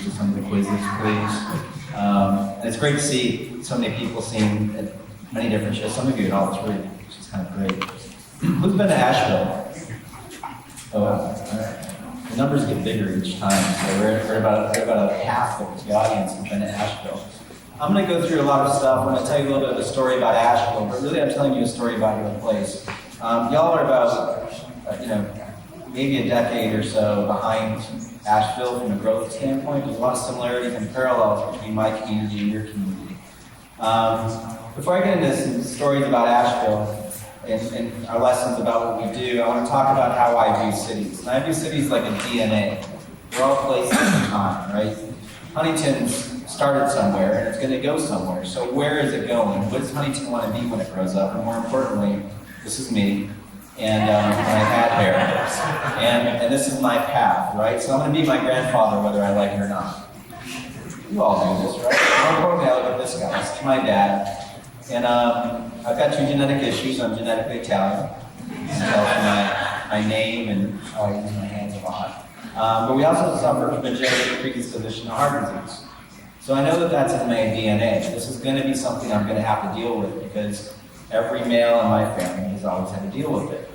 to some of the quizzes, please. And it's great to see so many people seeing many different shows. Some of you at all three, which is kind of great. Who's been to Asheville? Oh, all right. The numbers get bigger each time, so we're about a half of the audience has been to Asheville. I'm going to go through a lot of stuff. I'm going to tell you a little bit of a story about Asheville, but really I'm telling you a story about your place. Y'all are about, maybe a decade or so behind Asheville from a growth standpoint. There's a lot of similarities and parallels between my community and your community. Before I get into some stories about Asheville and our lessons about what we do, I want to talk about how I view cities. And I view cities like a DNA. We're all places in time, right? Huntington started somewhere and it's going to go somewhere. So where is it going? What does Huntington want to be when it grows up? And more importantly, this is me. And I had hair, and this is my path, right? So I'm going to be my grandfather whether I like it or not. You all do this, right? More importantly, I look at this guy. This is my dad. And I've got two genetic issues. I'm genetically Italian. You can tell from my name and how I use my hands a lot. But we also suffer from a genetic predisposition to heart disease. So I know that that's in my DNA. This is going to be something I'm going to have to deal with because every male in my family has always had to deal with it.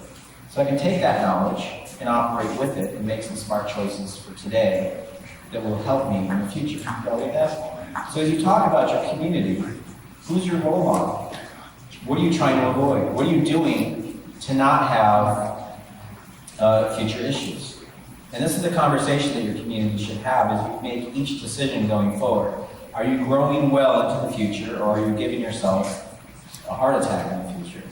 So I can take that knowledge and operate with it and make some smart choices for today that will help me in the future. Y'all get that? So as you talk about your community, who's your role model? What are you trying to avoid? What are you doing to not have future issues? And this is the conversation that your community should have as you make each decision going forward. Are you growing well into the future, or are you giving yourself a heart attack in the future?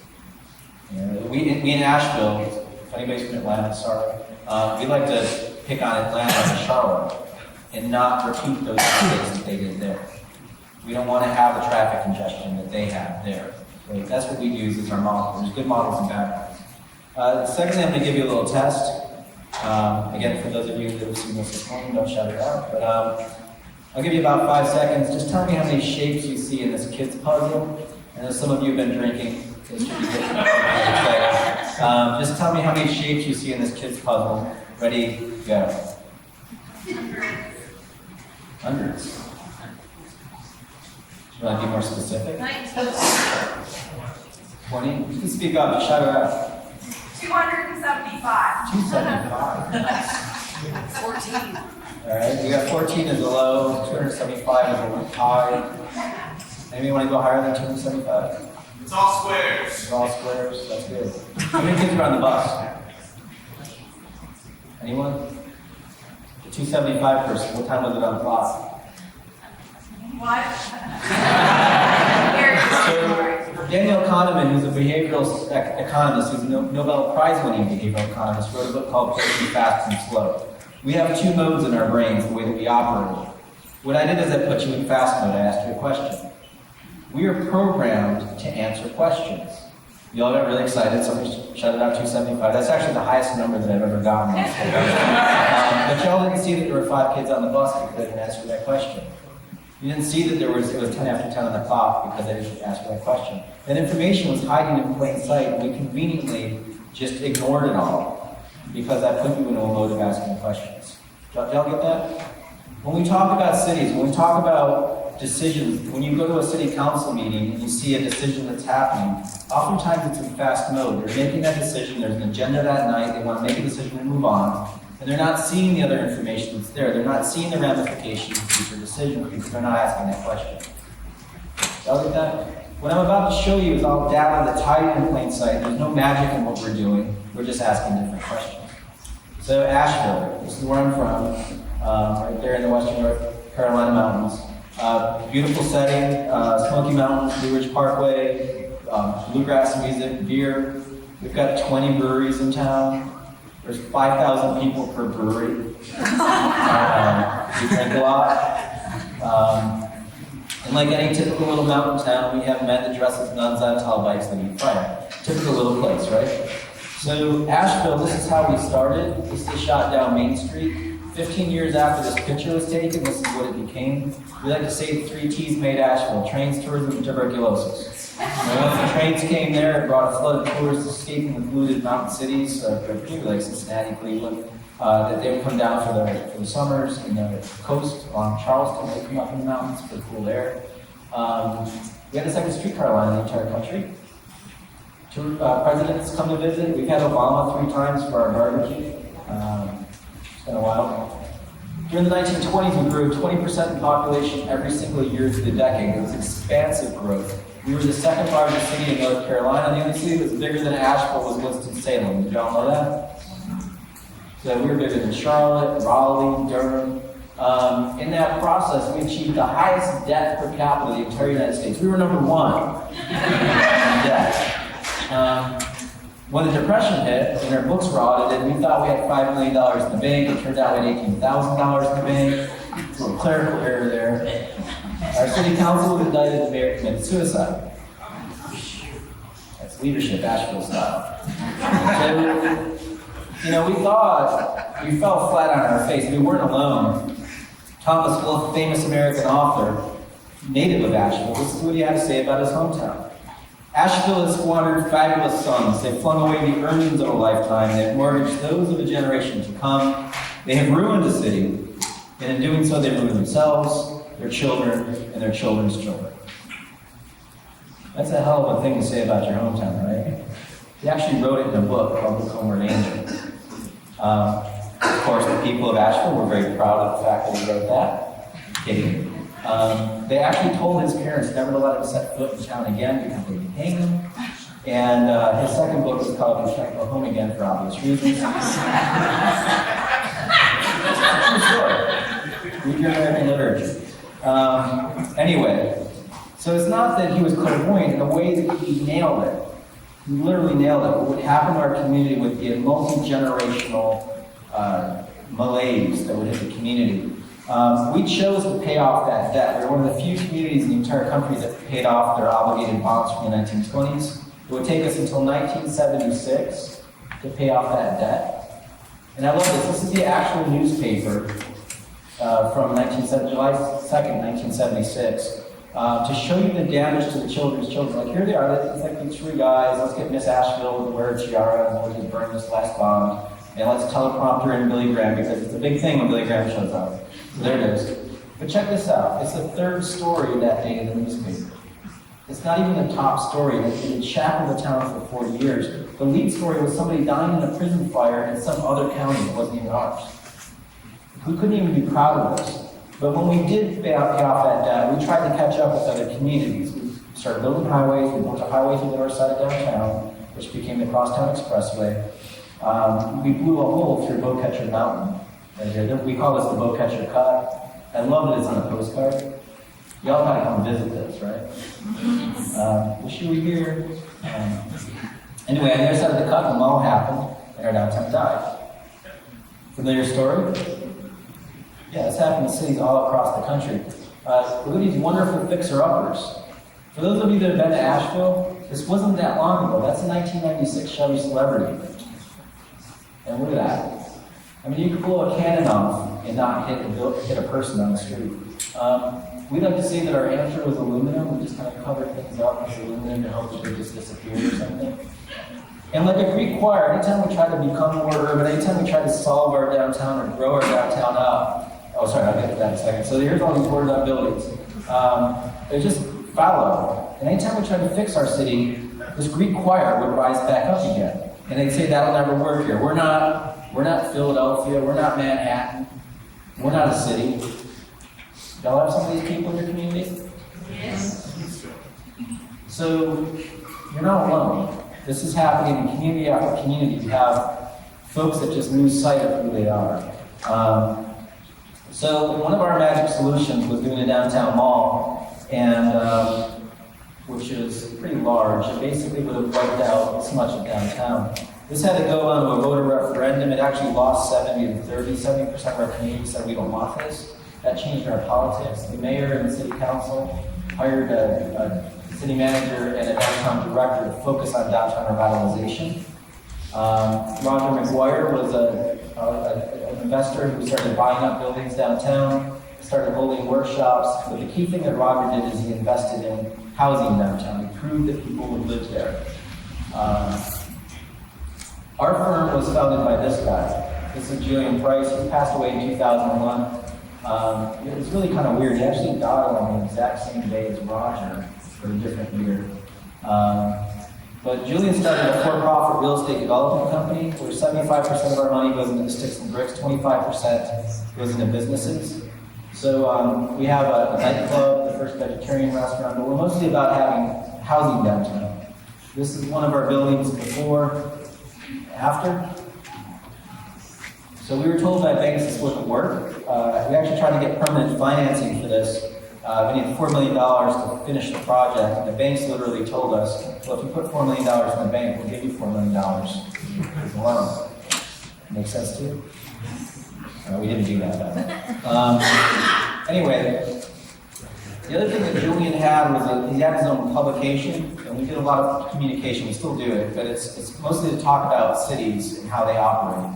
We in Asheville, if anybody's from Atlanta, sorry, we like to pick on Atlanta and Charlotte and not repeat those mistakes that they did there. We don't want to have the traffic congestion that they have there. So that's what we use as our model. There's good models and bad models. Secondly, I'm going to give you a little test. Again, for those of you that have seen this at home, don't shout it out. But I'll give you about 5 seconds. Just tell me how many shapes you see in this kid's puzzle. I know some of you have been drinking. Just tell me how many shapes you see in this kid's puzzle. Ready, go. Hundreds. You want to be more specific? 20? You can speak up, just shout it out. 275. 275. 14. All right, we got 14 as a low, 275 as a high. Anybody want to go higher than 275? It's all squares. It's all squares, that's good. How many kids are on the bus? Anyone? The 275 person, what time was it on the clock? What? So, Daniel Kahneman, who's a behavioral economist, who's a Nobel Prize-winning behavioral economist, wrote a book called Thinking Fast and Slow. We have two modes in our brains, the way that we operate. What I did is I put you in fast mode. I asked you a question. We are programmed to answer questions. You all got really excited. Somebody shouted out 275. That's actually the highest number that I've ever gotten. But y'all didn't see that there were 5 kids on the bus because they didn't answer that question. You didn't see that it was 10 after 10 on the clock because they didn't answer that question. That information was hiding in plain sight, and we conveniently just ignored it all because that put you into a mode of asking questions. Y'all get that? When we talk about cities, when we talk about decisions, when you go to a city council meeting and you see a decision that's happening, oftentimes it's in fast mode. They're making that decision, there's an agenda that night, they want to make a decision and move on, and they're not seeing the other information that's there. They're not seeing the ramifications of future decisions because they're not asking that question. Y'all get that? What I'm about to show you is all data that's hiding in plain sight. There's no magic in what we're doing. We're just asking different questions. So Asheville, this is where I'm from, right there in the western North Carolina mountains. Beautiful setting, Smoky Mountains, Blue Ridge Parkway, bluegrass music, beer. We've got 20 breweries in town. There's 5,000 people per brewery. We drink a lot. And like any typical little mountain town, we have men that dress as nuns on tall bikes that eat fire. Typical little place, right? So Asheville, this is how we started. This is a shot down Main Street. 15 years after this picture was taken, this is what it became. We like to say the 3 T's made Asheville: trains, tourism, and tuberculosis. And once the trains came there, it brought a flood of tourists escaping the polluted mountain cities, particularly like Cincinnati, Cleveland. that they would come down for the summers in the coast along Charleston. They come up in the mountains for cool air. We had the second streetcar line in the entire country. Two presidents come to visit. We've had Obama 3 times for our barbecue. It's been a while. During the 1920s, we grew 20% in population every single year through the decade. It was expansive growth. We were the second largest city in North Carolina. The only city that was bigger than Asheville was Winston-Salem. Did y'all know that? So we were bigger than Charlotte, Raleigh, Durham. In that process, we achieved the highest debt per capita in the entire United States. We were number 1 in debt. When the Depression hit and our books were audited, we thought we had $5 million in the bank. It turned out we had $18,000 in the bank. A little clerical error there. Our city council was indicted, the mayor committed suicide. That's leadership, Asheville style. So, we fell flat on our face. We weren't alone. Thomas Wolfe, famous American author, native of Asheville, this is what he had to say about his hometown. Asheville has squandered fabulous sons. They've flung away the earnings of a lifetime. They've mortgaged those of a generation to come. They have ruined the city. And in doing so, they've ruined themselves, their children, and their children's children. That's a hell of a thing to say about your hometown, right? He actually wrote it in a book called The Homeward Angel. Of course, the people of Asheville were very proud of the fact that he wrote that. Kidding. They actually told his parents never to let him set foot in town again because they would hang him. And his second book was called He Can't Go Home Again for obvious reasons. True story. Read your American literature. Anyway, so it's not that he was clairvoyant in the way that he nailed it. He literally nailed it. What would happen to our community would be a multi-generational malaise that would hit the community. We chose to pay off that debt. We were one of the few communities in the entire country that paid off their obligated bonds from the 1920s. It would take us until 1976 to pay off that debt. And I love this. This is the actual newspaper from July 2nd, 1976, to show you the damage to the children's children. Like, here they are. It's like the 3 guys. Let's get Miss Asheville to wear a tiara and we'll just burn this last bond. And let's teleprompter in Billy Graham because it's a big thing when Billy Graham shows up. So there it is. But check this out. It's the 3rd story that day in the newspaper. It's not even the top story. It had shackled the town for 40 years. The lead story was somebody dying in a prison fire in some other county. It wasn't even ours. We couldn't even be proud of this. But when we did pay off that debt, we tried to catch up with other communities. We started building highways. We built a highway through the north side of downtown, which became the Crosstown Expressway. We blew a hole through Bowcatcher Mountain. We call this the Bowcatcher Cut. I love that it's on a postcard. Y'all gotta come visit this, right? Wish you were here. Anyway, on the other side of the cut, the mall happened, and our downtown died. Familiar story? Yeah, this happened in cities all across the country. Look at these wonderful fixer-uppers. For those of you that have been to Asheville, this wasn't that long ago. That's a 1996 Chevy Celebrity. And look at that. I mean, you could blow a cannon off and not hit a person on the street. We like to say that our answer was aluminum. We just kind of covered things up with aluminum to hope that they just disappear or something. And like a Greek choir, anytime we try to become more urban, anytime we try to solve our downtown or grow our downtown up, oh, sorry, I'll get to that in a second. So here's all these boarded up buildings. They're just fallow. And anytime we try to fix our city, this Greek choir would rise back up again. And they'd say, that'll never work here. We're not Philadelphia. We're not Manhattan. We're not a city. Y'all have some of these people in your community? Yes. So, you're not alone. This is happening in community after community. You have folks that just lose sight of who they are. So, one of our magic solutions was doing a downtown mall, and which is pretty large. It basically would have wiped out this much of downtown. This had to go on to a voter referendum. It actually lost 70 to 30. 70% of our community said we don't want this. That changed our politics. The mayor and the city council hired a city manager and a downtown director to focus on downtown revitalization. Roger McGuire was an investor who started buying up buildings downtown, started holding workshops. But the key thing that Roger did is he invested in housing downtown. He proved that people would live there. Our firm was founded by this guy. This is Julian Price. He passed away in 2001. It was really kind of weird. He actually died on the exact same day as Roger for a different year. But Julian started a for-profit real estate development company where 75% of our money goes into sticks and bricks, 25% goes into businesses. So we have a nightclub, the first vegetarian restaurant, but we're mostly about having housing downtown. This is one of our buildings before, after. So we were told by banks this wouldn't work. We actually tried to get permanent financing for this. We needed $4 million to finish the project, and the banks literally told us, well, if you put $4 million in the bank, we'll give you $4 million as a loan. Makes sense to you? We didn't do that, though. Anyway, the other thing that Julian had was that he had his own publication, and we did a lot of communication. We still do it, but it's mostly to talk about cities and how they operate.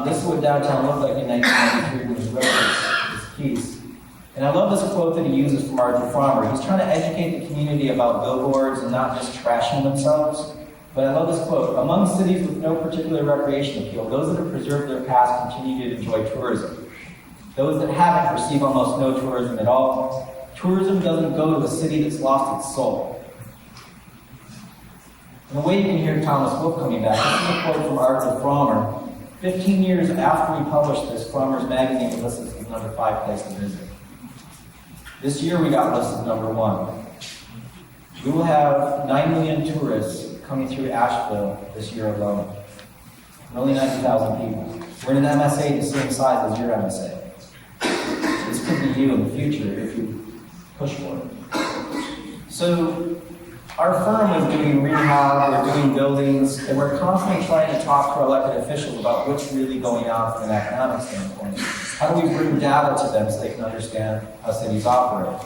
This is what downtown looked like in 1993 when he wrote this piece. And I love this quote that he uses from Arthur Farmer. He's trying to educate the community about billboards and not just trashing themselves. But I love this quote. Among cities with no particular recreation appeal, those that have preserved their past continue to enjoy tourism. Those that haven't receive almost no tourism at all. Tourism doesn't go to a city that's lost its soul. In a way, you can hear Thomas Wolfe coming back. This is a quote from Arthur Farmer. 15 years after we published this, Farmer's magazine listed as the number 5 place to visit. This year we got listed number 1. We will have 9 million tourists coming through Asheville this year alone. Only 90,000 people. We're in an MSA the same size as your MSA. This could be you in the future if you push for it. So our firm is doing rehab, we're doing buildings, and we're constantly trying to talk to our elected officials about what's really going on from an economic standpoint. How do we bring data to them so they can understand how cities operate?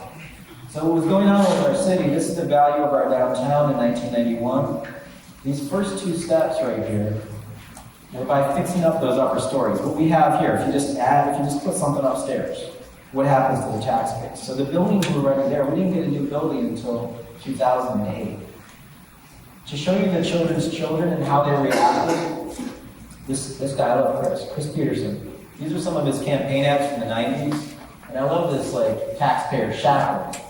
So what was going on with our city, this is the value of our downtown in 1991. These first 2 steps right here were by fixing up those upper stories. What we have here, if you just put something upstairs, what happens to the tax base? So the buildings were already there. We didn't get a new building until 2008. To show you the children's children and how they reacted, this guy, I love Chris Peterson. These are some of his campaign ads from the 90s. And I love this taxpayer shackle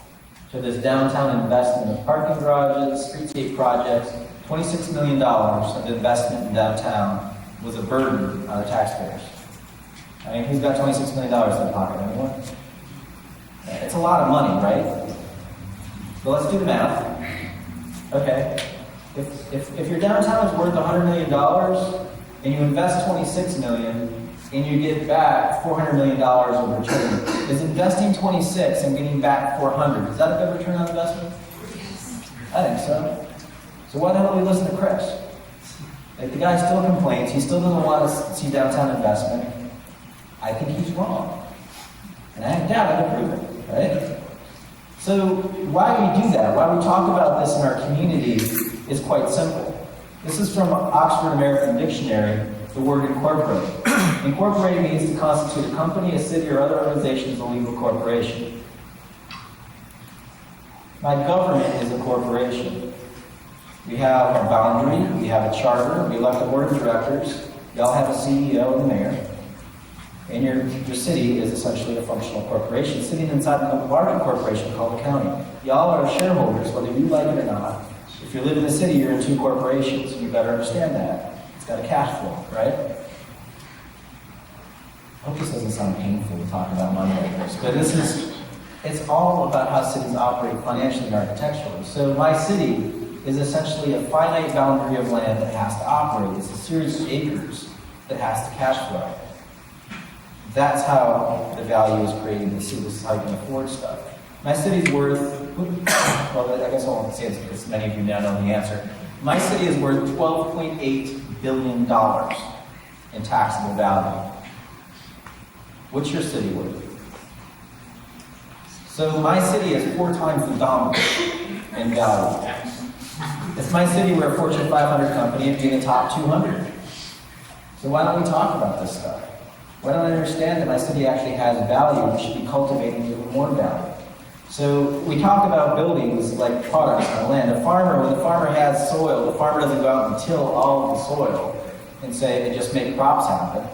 to this downtown investment of parking garages, streetscape projects. $26 million of investment in downtown was a burden on the taxpayers. I mean, who's got $26 million in their pocket? Anyone? It's a lot of money, right? But let's do the math. Okay. If your downtown is worth $100 million and you invest $26 million and you get back $400 million of return, is investing 26 and getting back 400, is that a good return on investment? Yes. I think so. So why the hell do we listen to Chris? Like, the guy still complains, he still doesn't want to see downtown investment. I think he's wrong. And I have data to prove it, right? So why we do that, why we talk about this in our community is quite simple. This is from Oxford American Dictionary, the word incorporate. Incorporate means to constitute a company, a city, or other organization as a legal corporation. My government is a corporation. We have a boundary, we have a charter, we elect a board of directors, we all have a CEO and a mayor. And your city is essentially a functional corporation sitting inside a larger corporation called a county. Y'all are shareholders, whether you like it or not. If you live in the city, you're in 2 corporations. You better understand that. It's got a cash flow, right? I hope this doesn't sound painful to talk about money like this, but it's all about how cities operate financially and architecturally. So my city is essentially a finite boundary of land that has to operate. It's a series of acres that has to cash flow. That's how the value is created in the city. This is how you can afford stuff. My city's worth, well, I guess I won't say this because many of you now know the answer. My city is worth $12.8 billion in taxable value. What's your city worth? So my city is 4 times the dominant in value. If my city were a Fortune 500 company, it'd be in the top 200. So why don't we talk about this stuff? Why don't I understand that my city actually has value and we should be cultivating even more value? So we talk about buildings like products on land. When the farmer has soil, the farmer doesn't go out and till all of the soil and say, and just make crops happen.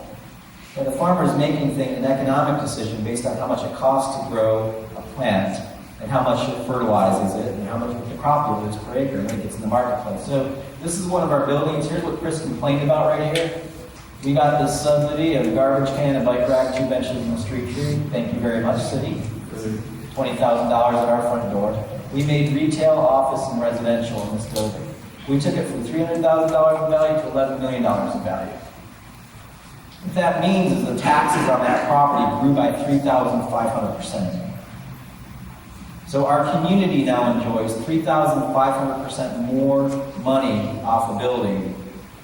But the farmer is making an economic decision based on how much it costs to grow a plant and how much it fertilizes it and how much the crop yield is per acre when it gets in the marketplace. So this is one of our buildings. Here's what Chris complained about right here. We got this subsidy of a garbage can, a bike rack, 2 benches, and a street tree. Thank you very much, city, for $20,000 at our front door. We made retail, office, and residential in this building. We took it from $300,000 in value to $11 million in value. What that means is the taxes on that property grew by 3,500%. So our community now enjoys 3,500% more money off a building.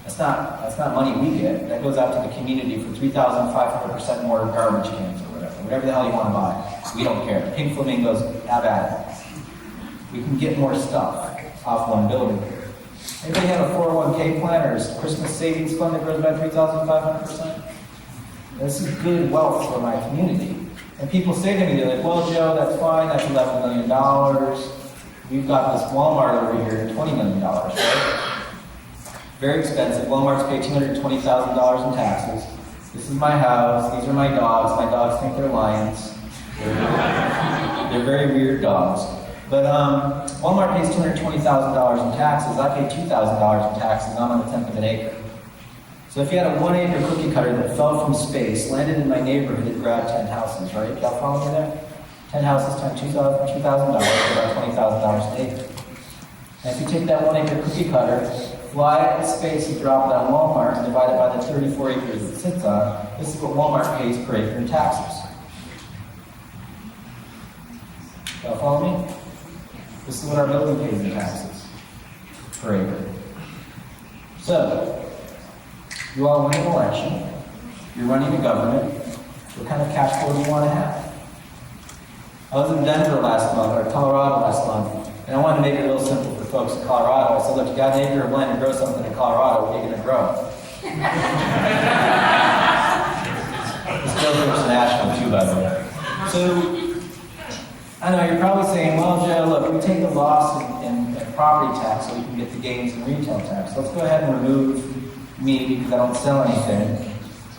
That's not money we get. That goes out to the community for 3,500% more garbage cans or whatever the hell you want to buy. We don't care. Pink flamingos, have at it. We can get more stuff off one building. Anybody have a 401k plan or a Christmas savings fund that grows by 3,500%? This is good wealth for my community. And people say to me, they're like, well, Joe, that's fine, that's $11 million. We've got this Walmart over here, $20 million, right? Very expensive. Walmart's pay $220,000 in taxes. This is my house, these are my dogs. My dogs think they're lions. They're very weird dogs. But Walmart pays $220,000 in taxes. I pay $2,000 in taxes. I'm on a tenth of an acre. So if you had a 1 acre cookie cutter that fell from space, landed in my neighborhood, it grabbed 10 houses, right? Y'all follow me there? 10 houses times $2,000, about $20,000 an acre. And if you take that 1 acre cookie cutter, fly it in space and drop it on Walmart and divide it by the 34 acres it sits on, this is what Walmart pays per acre in taxes. Y'all follow me? This is what our building pays in taxes per acre. So, you all win an election, you're running a government, what kind of cash flow do you want to have? I was in Denver last month, or Colorado last month, and I wanted to make it a little simple for folks in Colorado. I said, look, you got an acre of land to grow something in Colorado, what are you going to grow? This goes for Nashville too, by the way. So, I know you're probably saying, well, Joe, look, we take the loss in property tax so we can get the gains in retail tax. Let's go ahead and remove me because I don't sell anything,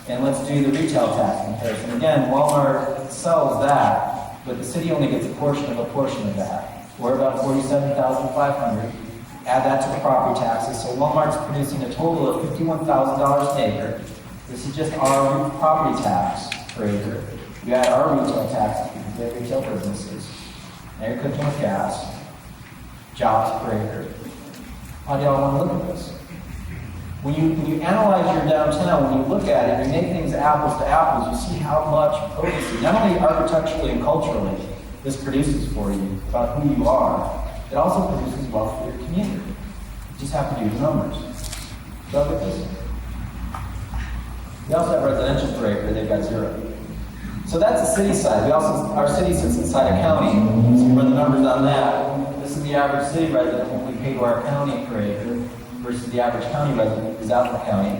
and let's do the retail tax comparison. Again, Walmart sells that, but the city only gets a portion of that. We're about $47,500. Add that to the property taxes, so Walmart's producing a total of $51,000 an acre. This is just our property tax per acre. You add our retail taxes because we have retail businesses. Now you're cooking with gas, jobs per acre. How do y'all want to look at this? When you analyze your downtown, when you look at it, you make things apples to apples, you see how much potency, not only architecturally and culturally, this produces for you about who you are, it also produces wealth for your community. You just have to do the numbers. Look at this. We also have residential per acre, they've got 0. So that's the city side. Our city sits inside a county, so you run the numbers on that. This is the average city resident, what we pay to our county per acre, versus the average county resident who's out in the county.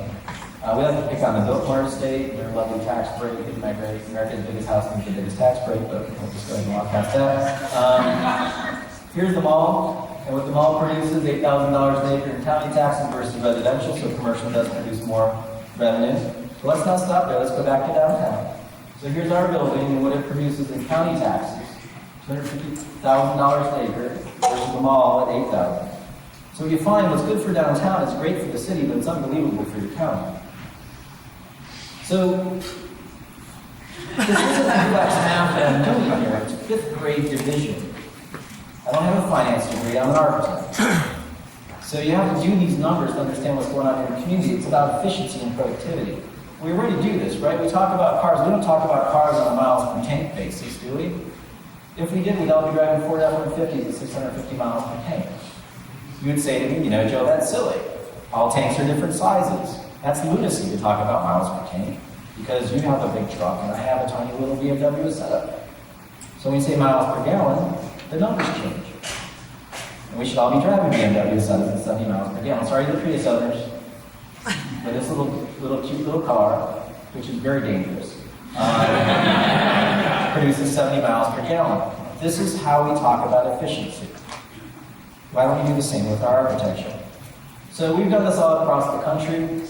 We have to pick on the Biltmore estate, their lovely tax break, America's biggest house needs the biggest tax break, but we'll just go ahead and walk past that. Here's the mall, and what the mall produces, $8,000 an acre in county taxes versus residential, so commercial does produce more revenue. But let's not stop there, let's go back to downtown. So here's our building and what it produces in county taxes, $250,000 an acre versus the mall at $8,000. So you find what's good for downtown is great for the city, but it's unbelievable for your county. So this isn't complex math that I'm doing here. It's 5th grade division. I don't have a finance degree, I'm an architect. So you have to do these numbers to understand what's going on in your community. It's about efficiency and productivity. We already do this, right? We talk about cars. We don't talk about cars on a miles per tank basis, do we? If we did, we'd all be driving Ford F-150s at 650 miles per tank. You would say to me, Joe, that's silly. All tanks are different sizes. That's lunacy to talk about miles per tank because you have a big truck and I have a tiny little BMW setup. So when you say miles per gallon, the numbers change. And we should all be driving BMW setups at 70 miles per gallon. Sorry to the Prius owners, but this cute little car, which is very dangerous, produces 70 miles per gallon. This is how we talk about efficiency. Why don't we do the same with our architecture? So we've done this all across the country.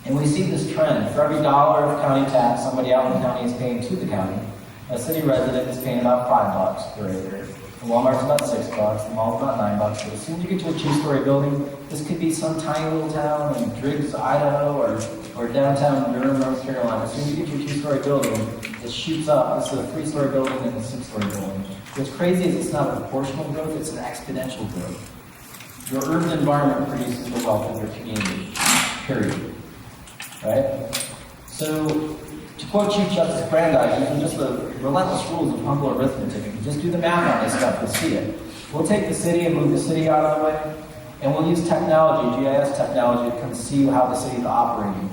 And we see this trend. For every dollar of county tax somebody out in the county is paying to the county, a city resident is paying about $5 per acre. The Walmart's about $6, the mall's about $9. But as soon as you get to a 2-story building, this could be some tiny little town in Driggs, Idaho, or downtown Durham, North Carolina. As soon as you get to a 2-story building, it shoots up. This is a 3-story building and a 6-story building. What's crazy is it's not a proportional growth, it's an exponential growth. Your urban environment produces the wealth of your community, period. Right? So, to quote Chief Justice Brandeis, using just the relentless rules of humble arithmetic, if you just do the math on this stuff, you'll see it. We'll take the city and move the city out of the way, and we'll use technology, GIS technology, to come see how the city is operating.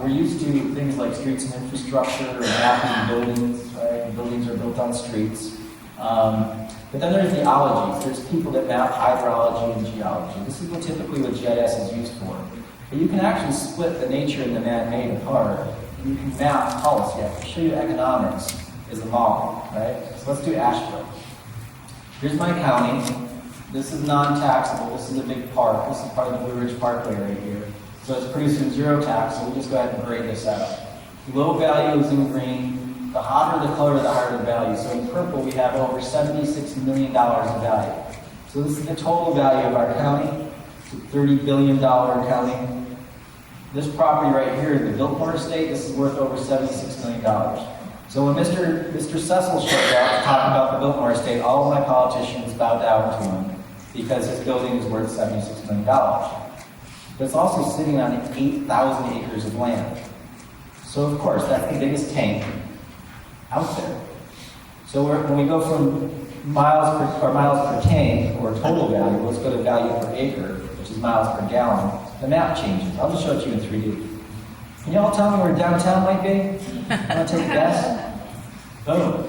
We're used to things like streets and infrastructure, or mapping buildings, right? And buildings are built on streets. But then there's the ologies. There's people that map hydrology and geology. This is what typically what GIS is used for. But you can actually split the nature and the man-made apart. You can map policy. I can show you economics as a model, right? So let's do Asheville. Here's my county. This is non-taxable. This is a big park. This is part of the Blue Ridge Parkway right here. So it's producing 0 tax, so we'll just go ahead and grade this out. Low value is in green. The hotter the color, the higher the value. So in purple, we have over $76 million in value. So this is the total value of our county. It's a $30 billion county. This property right here, the Biltmore Estate, this is worth over $76 million. So when Mr. Cecil showed up to talk about the Biltmore Estate, all of my politicians bowed down to him because his building is worth $76 million. But it's also sitting on 8,000 acres of land. So of course, that's the biggest tank out there. So when we go from miles per tank, or total value, let's go to value per acre, which is miles per gallon. The map changes. I'll just show it to you in 3D. Can y'all tell me where downtown might be? Want to take a guess? Boom.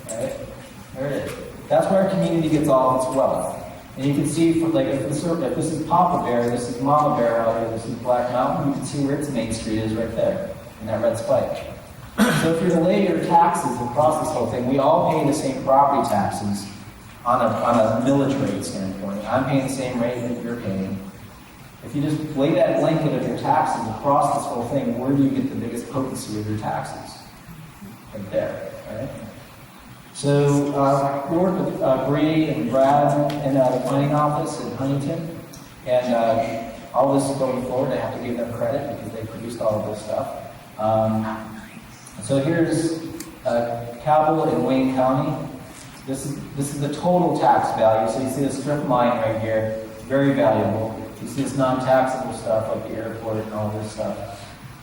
Right? There it is. That's where our community gets all its wealth. And you can see, like, if this is Papa Bear, this is Mama Bear out here, this is Black Mountain, you can see where its main street is right there, in that red spike. So if you're to lay your taxes across this whole thing, we all pay the same property taxes on a millage rate standpoint. I'm paying the same rate that you're paying. If you just lay that blanket of your taxes across this whole thing, where do you get the biggest potency of your taxes? Right there, right? So we work with Bree and Brad in the planning office in Huntington, and all this is going forward. I have to give them credit because they produced all of this stuff. So here's Cabell in Wayne County. This is the total tax value. So you see the strip line right here. It's very valuable. You see this non-taxable stuff like the airport and all this stuff.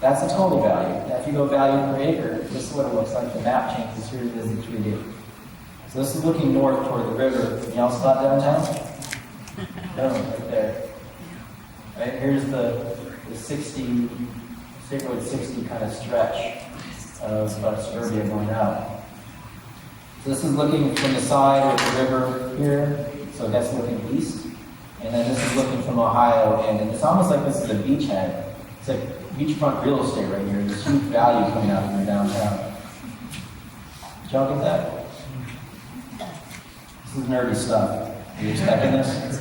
That's the total value. Now if you go value per acre, this is what it looks like. The map changes. Here it is in 3D. So this is looking north toward the river. Can y'all spot downtown? No, right there. Right, here's the 60, State Road 60 kind of stretch of suburbia going out. So this is looking from the side of the river here. So that's looking east. And then this is looking from Ohio, and it's almost like this is a beachhead. It's like beachfront real estate right here. There's huge value coming out of your downtown. Did y'all get that? This is nerdy stuff. Are you expecting this?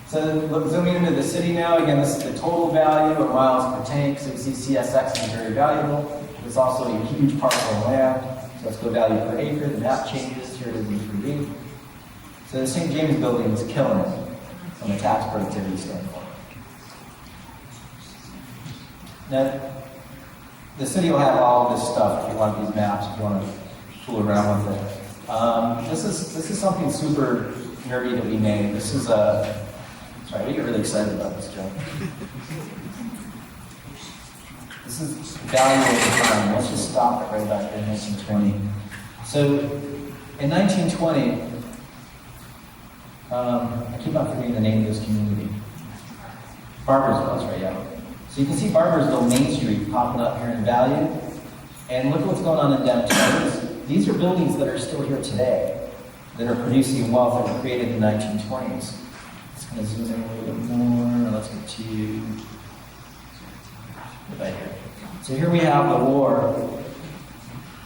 So look, zooming into the city now. Again, this is the total value of miles per tank. So you see CSX is very valuable. It's also a huge parcel of land. So let's go value per acre. The map changes. Here it is in 3D. So the St. James building is killing it from a tax productivity standpoint. Now, the city will have all of this stuff if you want these maps, if you want to fool around with it. This is something super nerdy that we made. This is sorry, we get really excited about this, Joe. This is value over time. Let's just stop it right about here in 1920. So in 1920, I keep on forgetting the name of this community. Barbersville, right? Yeah. So you can see Barbersville Main Street popping up here in value. And look what's going on in downtown. These are buildings that are still here today that are producing wealth that were created in the 1920s. Just going to zoom in a little bit more. Let's get to right here. So here we have the war.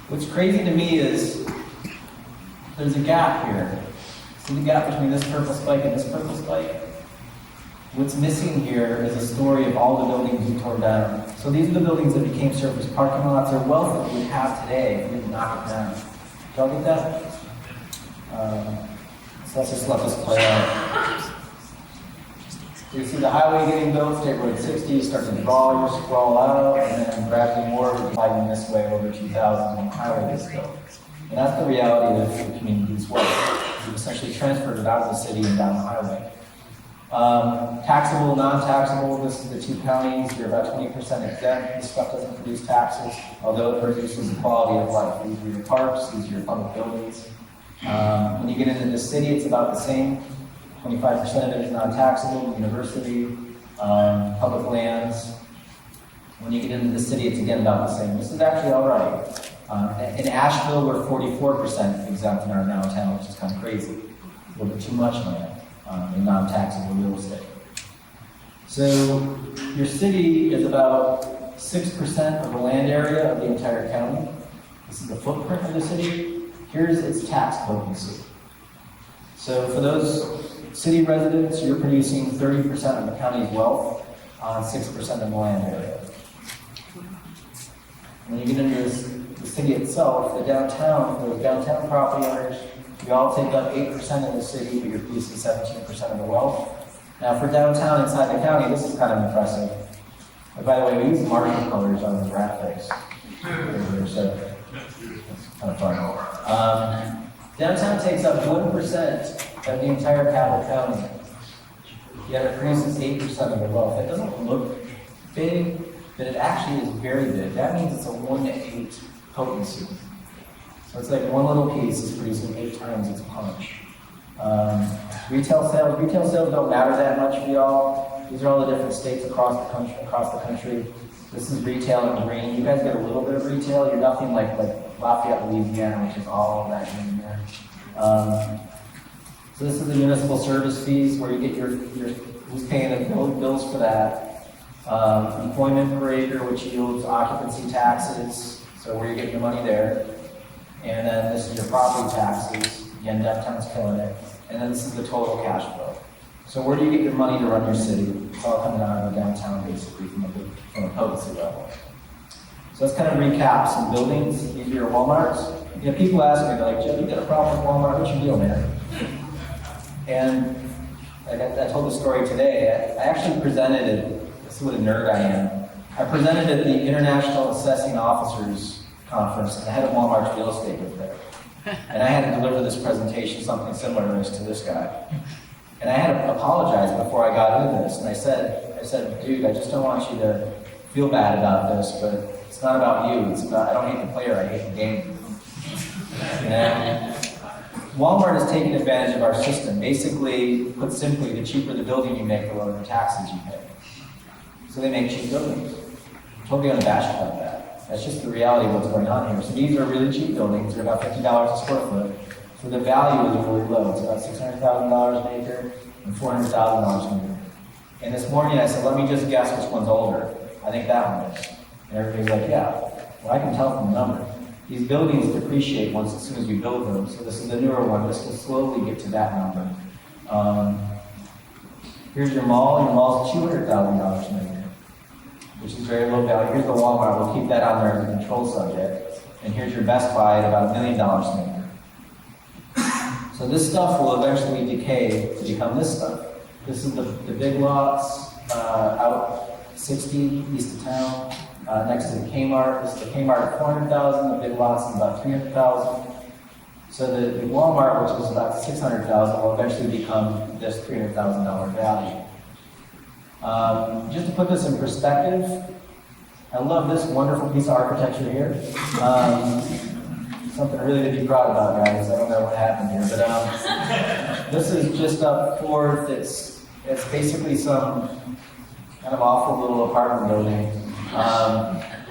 What's crazy to me is there's a gap here. See the gap between this purple spike and this purple spike? What's missing here is a story of all the buildings we tore down. So these are the buildings that became surface parking lots. They're wealth that we would have today if we didn't knock it down. Did y'all get that? So let's just let this play out. So you see the highway getting built, State Road 60, you start to draw your scroll out, and then gradually more will be sliding this way over 2000 when the highway gets built. And that's the reality of the community's wealth. We've essentially transferred it out of the city and down the highway. Taxable, non-taxable, this is the two counties. You're about 20% exempt. This stuff doesn't produce taxes, although it produces the quality of life. These are your parks, these are your public buildings. When you get into the city, it's about the same. 25% of it is non-taxable, university, public lands. When you get into the city, it's again about the same. This is actually all right. In Asheville, we're 44% exempt in our downtown, which is kind of crazy. A little bit too much land in non-taxable real estate. So your city is about 6% of the land area of the entire county. This is the footprint of the city. Here's its tax potency. So for those city residents, you're producing 30% of the county's wealth on 6% of the land area. When you get into the city itself, those downtown property owners, we all take up 8% of the city, but you're producing 17% of the wealth. Now for downtown inside the county, this is kind of impressive. And by the way, we use marginal colors on the graphics. So it's kind of fun. Downtown takes up 1% of the entire Cabot County, yet it produces 8% of the wealth. That doesn't look big, but it actually is very big. That means it's a 1 to 8 potency. So it's like one little piece is producing 8 times its punch. Retail sales don't matter that much for y'all. These are all the different states across the country. This is retail in green. You guys get a little bit of retail. You're nothing like Lafayette, Louisiana, which is all of that green there. So this is the municipal service fees where you get your who's paying the bills for that. Employment per acre, which yields occupancy taxes, so where you're getting your money there. And then this is your property taxes. Again, downtown's killing it. And then this is the total cash flow. So where do you get your money to run your city? It's all coming out of the downtown, basically, from a potency level. So let's kind of recap some buildings. These are your Walmarts. You know, people ask me, they're like, Joe, you got a problem with Walmart? What's your deal, man? And I told the story today. I actually presented it. This is what a nerd I am. I presented at the International Assessing Officers Conference, and the head of Walmart's real estate was there. And I had to deliver this presentation, something similar to this guy. And I had to apologize before I got into this. And I said, dude, I just don't want you to feel bad about this, but it's not about you. It's about, I don't hate the player, I hate the game. And Walmart is taking advantage of our system. Basically, put simply, the cheaper the building you make, the lower the taxes you pay. So they make cheap buildings. I'm totally unabashed about that. That's just the reality of what's going on here. So these are really cheap buildings. They're about $50 a square foot. So the value is really low. It's about $600,000 an acre and $400,000 an acre. And this morning I said, let me just guess which one's older. I think that one is. And everybody's like, yeah. Well, I can tell from the number. These buildings depreciate once as soon as you build them. So this is the newer one. This will slowly get to that number. Here's your mall. Your mall's $200,000 an acre, which is very low value. Here's the Walmart. We'll keep that on there as a control subject. And here's your Best Buy at about $1 million an acre. So this stuff will eventually decay to become this stuff. This is the big lots out 60 east of town, next to the Kmart. This is the Kmart at $400,000. The big lots is about $300,000. So the Walmart, which is about $600,000, will eventually become this $300,000 value. Just to put this in perspective, I love this wonderful piece of architecture here. Something really to be proud about, guys. I don't know what happened here, but this is just up forth. It's basically some kind of awful little apartment building,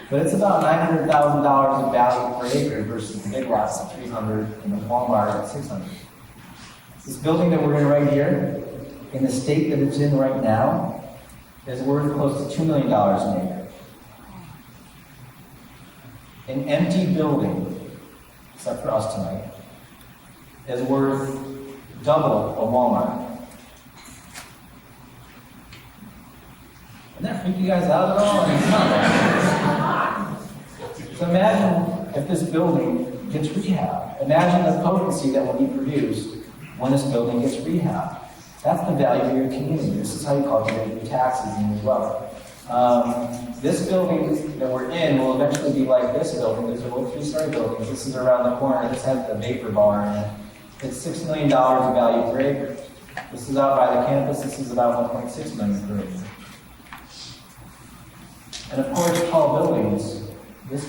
but it's about $900,000 in value per acre versus the big lots at $300,000 and the Walmart at $600,000. This building that we're in right here, in the state that it's in right now, is worth close to $2 million an acre. An empty building, except for us tonight, is worth double a Walmart. that freak you guys out at all? So imagine if this building gets rehabbed. Imagine the potency that will be produced when this building gets rehabbed. That's the value of your community. This is how you calculate your taxes in your wealth. This building that we're in will eventually be like this building. There's a little three-story building. This is around the corner. This has the vapor bar in it. It's $6 million of value per acre. This is out by the campus. This is about $1.6 million per acre. And of course, tall buildings. This is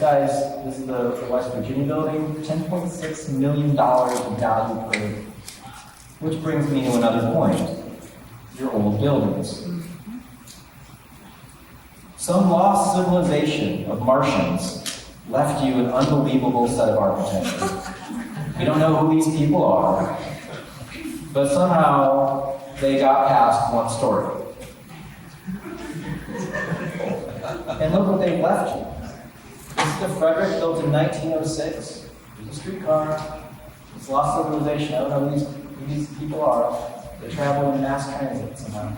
the West Virginia building, $10.6 million of value per acre. Which brings me to another point, your old buildings. Some lost civilization of Martians left you an unbelievable set of architecture. We don't know who these people are, but somehow they got past one story. And look what they've left you. This is the Frederick built in 1906. There's a streetcar. It's lost civilization. I don't know who these people are. They travel in mass transit somehow.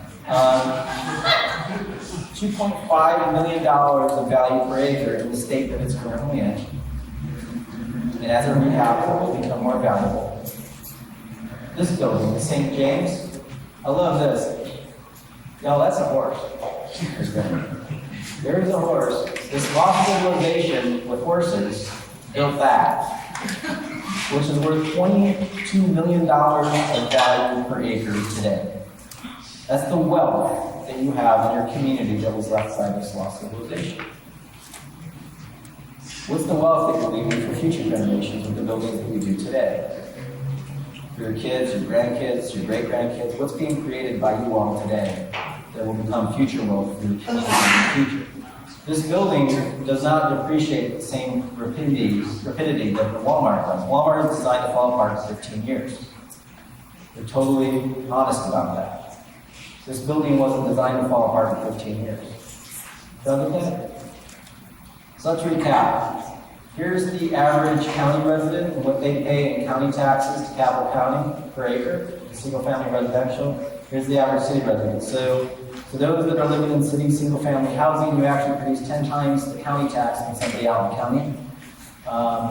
$2.5 million of value per acre in the state that it's currently in. And as it rehabs, it will become more valuable. This building, the St. James, I love this. No, that's a horse. There is a horse. This lost civilization with horses built that, which is worth $22 million of value per acre today. That's the wealth that you have in your community that was left by this lost civilization. What's the wealth that you're leaving for future generations with the buildings that we do today? For your kids, your grandkids, your great-grandkids, what's being created by you all today that will become future wealth for your community in the future? This building does not depreciate at the same rapidity that the Walmart does. Walmart is designed to fall apart in 15 years. They're totally honest about that. This building wasn't designed to fall apart in 15 years. Do you understand? So let's recap. Here's the average county resident and what they pay in county taxes to Capital County per acre, single-family residential. Here's the average city resident. So those that are living in city single-family housing, you actually produce 10 times the county tax than somebody out in the county.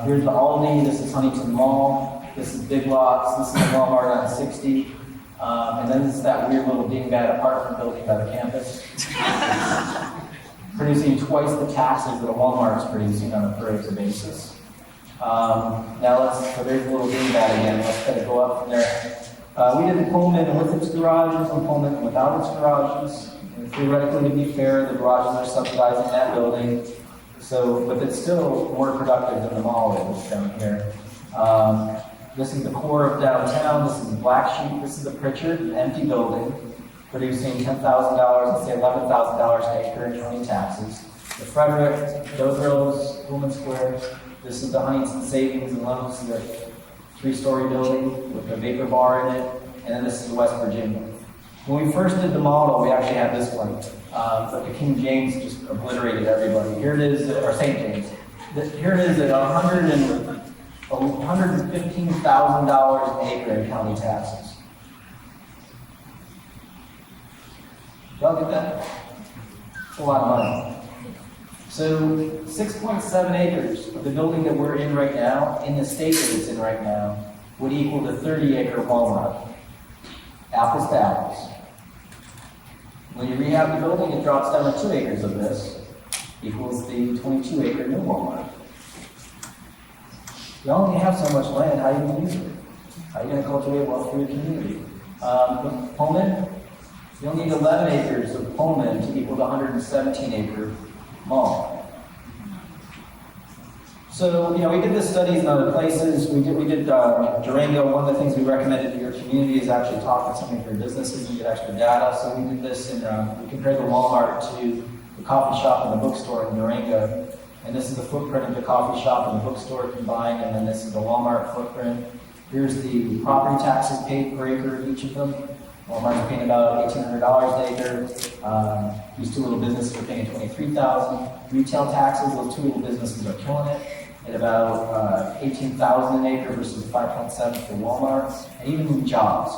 Here's the Aldi. This is Huntington Mall. This is Big Lots. This is the Walmart on 60. And then this is that weird little dingbat apartment building by the campus. Producing twice the taxes that a Walmart is producing on a per acre basis. So there's a little dingbat again. Let's kind of go up from there. We did the Pullman with its garages and Pullman without its garages. And theoretically, to be fair, the garages are subsidizing that building. But it's still more productive than the mall is down here. This is the core of downtown. This is the Black Sheep. This is the Pritchard, an empty building, producing $10,000, let's say $11,000 an acre in county taxes. The Frederick, Doe Grills, Pullman Square. This is the Huntington Savings and Loans. This is a three-story building with a vapor bar in it. And then this is West Virginia. When we first did the model, we actually had this one. But the King James just obliterated everybody. Here it is, or St. James. Here it is at $115,000 an acre in county taxes. Y'all get that? It's a lot of money. So 6.7 acres of the building that we're in right now, in the state that it's in right now, would equal the 30-acre Walmart. Apples to apples. When you rehab the building, it drops down to 2 acres of this, equals the 22-acre new Walmart. You only have so much land, how are you going to use it? How are you going to cultivate wealth for your community? Pullman, you'll need 11 acres of Pullman to equal the 117-acre mall. So, we did this studies in other places. We did Durango. One of the things we recommended to your community is actually talk with some of your businesses and get extra data. So we did this we compared the Walmart to the coffee shop and the bookstore in Durango. And this is the footprint of the coffee shop and the bookstore combined, and then this is the Walmart footprint. Here's the property taxes paid per acre of each of them. Walmart's paying about $1,800 an acre. These two little businesses are paying $23,000. Retail taxes, those two little businesses are killing it at about $18,000 an acre versus $5.7 for Walmart. And even jobs,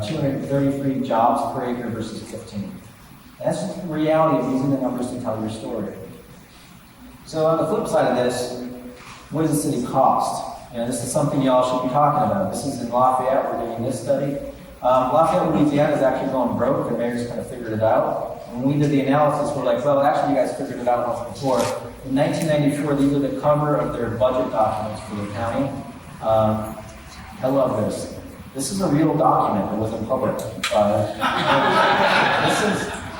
233 jobs per acre versus 15. And that's just the reality of using the numbers to tell your story. So on the flip side of this, what does the city cost? This is something y'all should be talking about. This is in Lafayette, we're doing this study. Lafayette, Louisiana is actually going broke. The mayor's kind of figured it out. When we did the analysis, we're like, well, actually, you guys figured it out once before. In 1994, these are the cover of their budget documents for the county. I love this. This is a real document that was in public.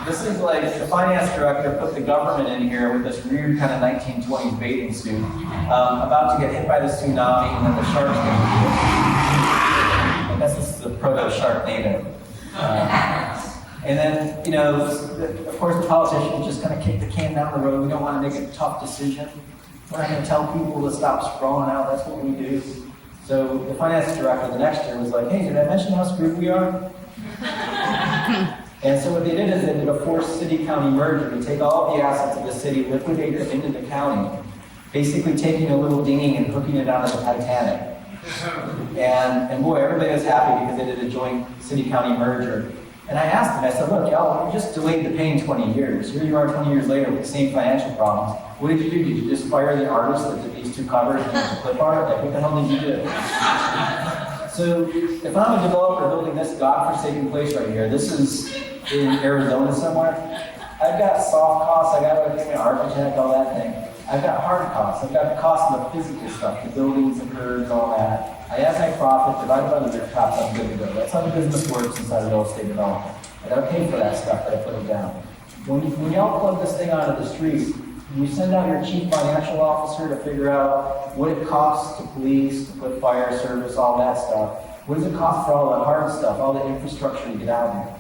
This is like the finance director put the government in here with this weird kind of 1920s bathing suit, about to get hit by the tsunami, and then the sharks get hit. I guess this is the proto-Sharknado. And then, of course, the politicians just kind of kick the can down the road. We don't want to make a tough decision. We're not going to tell people to stop sprawling out. That's what we do. So the finance director the next year was like, hey, did I mention how screwed we are? And so what they did is they did a forced city-county merger to take all of the assets of the city, liquidate them into the county, basically taking a little dinghy and hooking it down to the Titanic. And boy, everybody was happy because they did a joint city-county merger. And I asked them, I said, look, y'all, you just delayed the paying 20 years. Here you are 20 years later with the same financial problems. What did you do? Did you just fire the artist that did these two covers and use clip art? Like, what the hell did you do? So if I'm a developer building this godforsaken place right here, this is in Arizona somewhere, I've got soft costs, I got to pay my architect, all that thing. I've got hard costs, I've got the cost of the physical stuff, the buildings, the curves, all that. I add my profit, divided by the rooftops, I'm good to go. That's how the business works inside of real estate development. I got to pay for that stuff that I put it down. When y'all plug this thing onto the street, you send out your chief financial officer to figure out what it costs to police, to put fire service, all that stuff. What does it cost for all the hard stuff, all the infrastructure to get out here?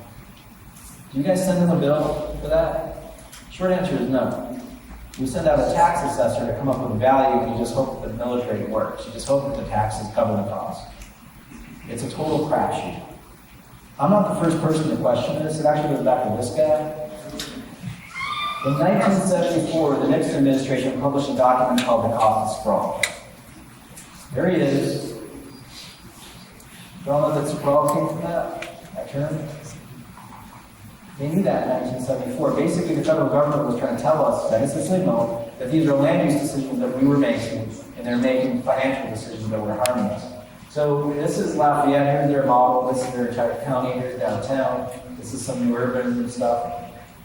Do you guys send them a bill for that? Short answer is no. We send out a tax assessor to come up with a value, and you just hope that the millage rate works. You just hope that the taxes cover the cost. It's a total crapshoot. I'm not the first person to question this. It actually goes back to this guy. In 1974, the Nixon administration published a document called the Cost of Sprawl. There he is. You all know that sprawl came from that term? They knew that in 1974. Basically, the federal government was trying to tell us, that it's a signal, that these are land use decisions that we were making, and they're making financial decisions that were harming us. So this is Lafayette, here's their model, this is their entire county, here's downtown, this is some new urban and stuff.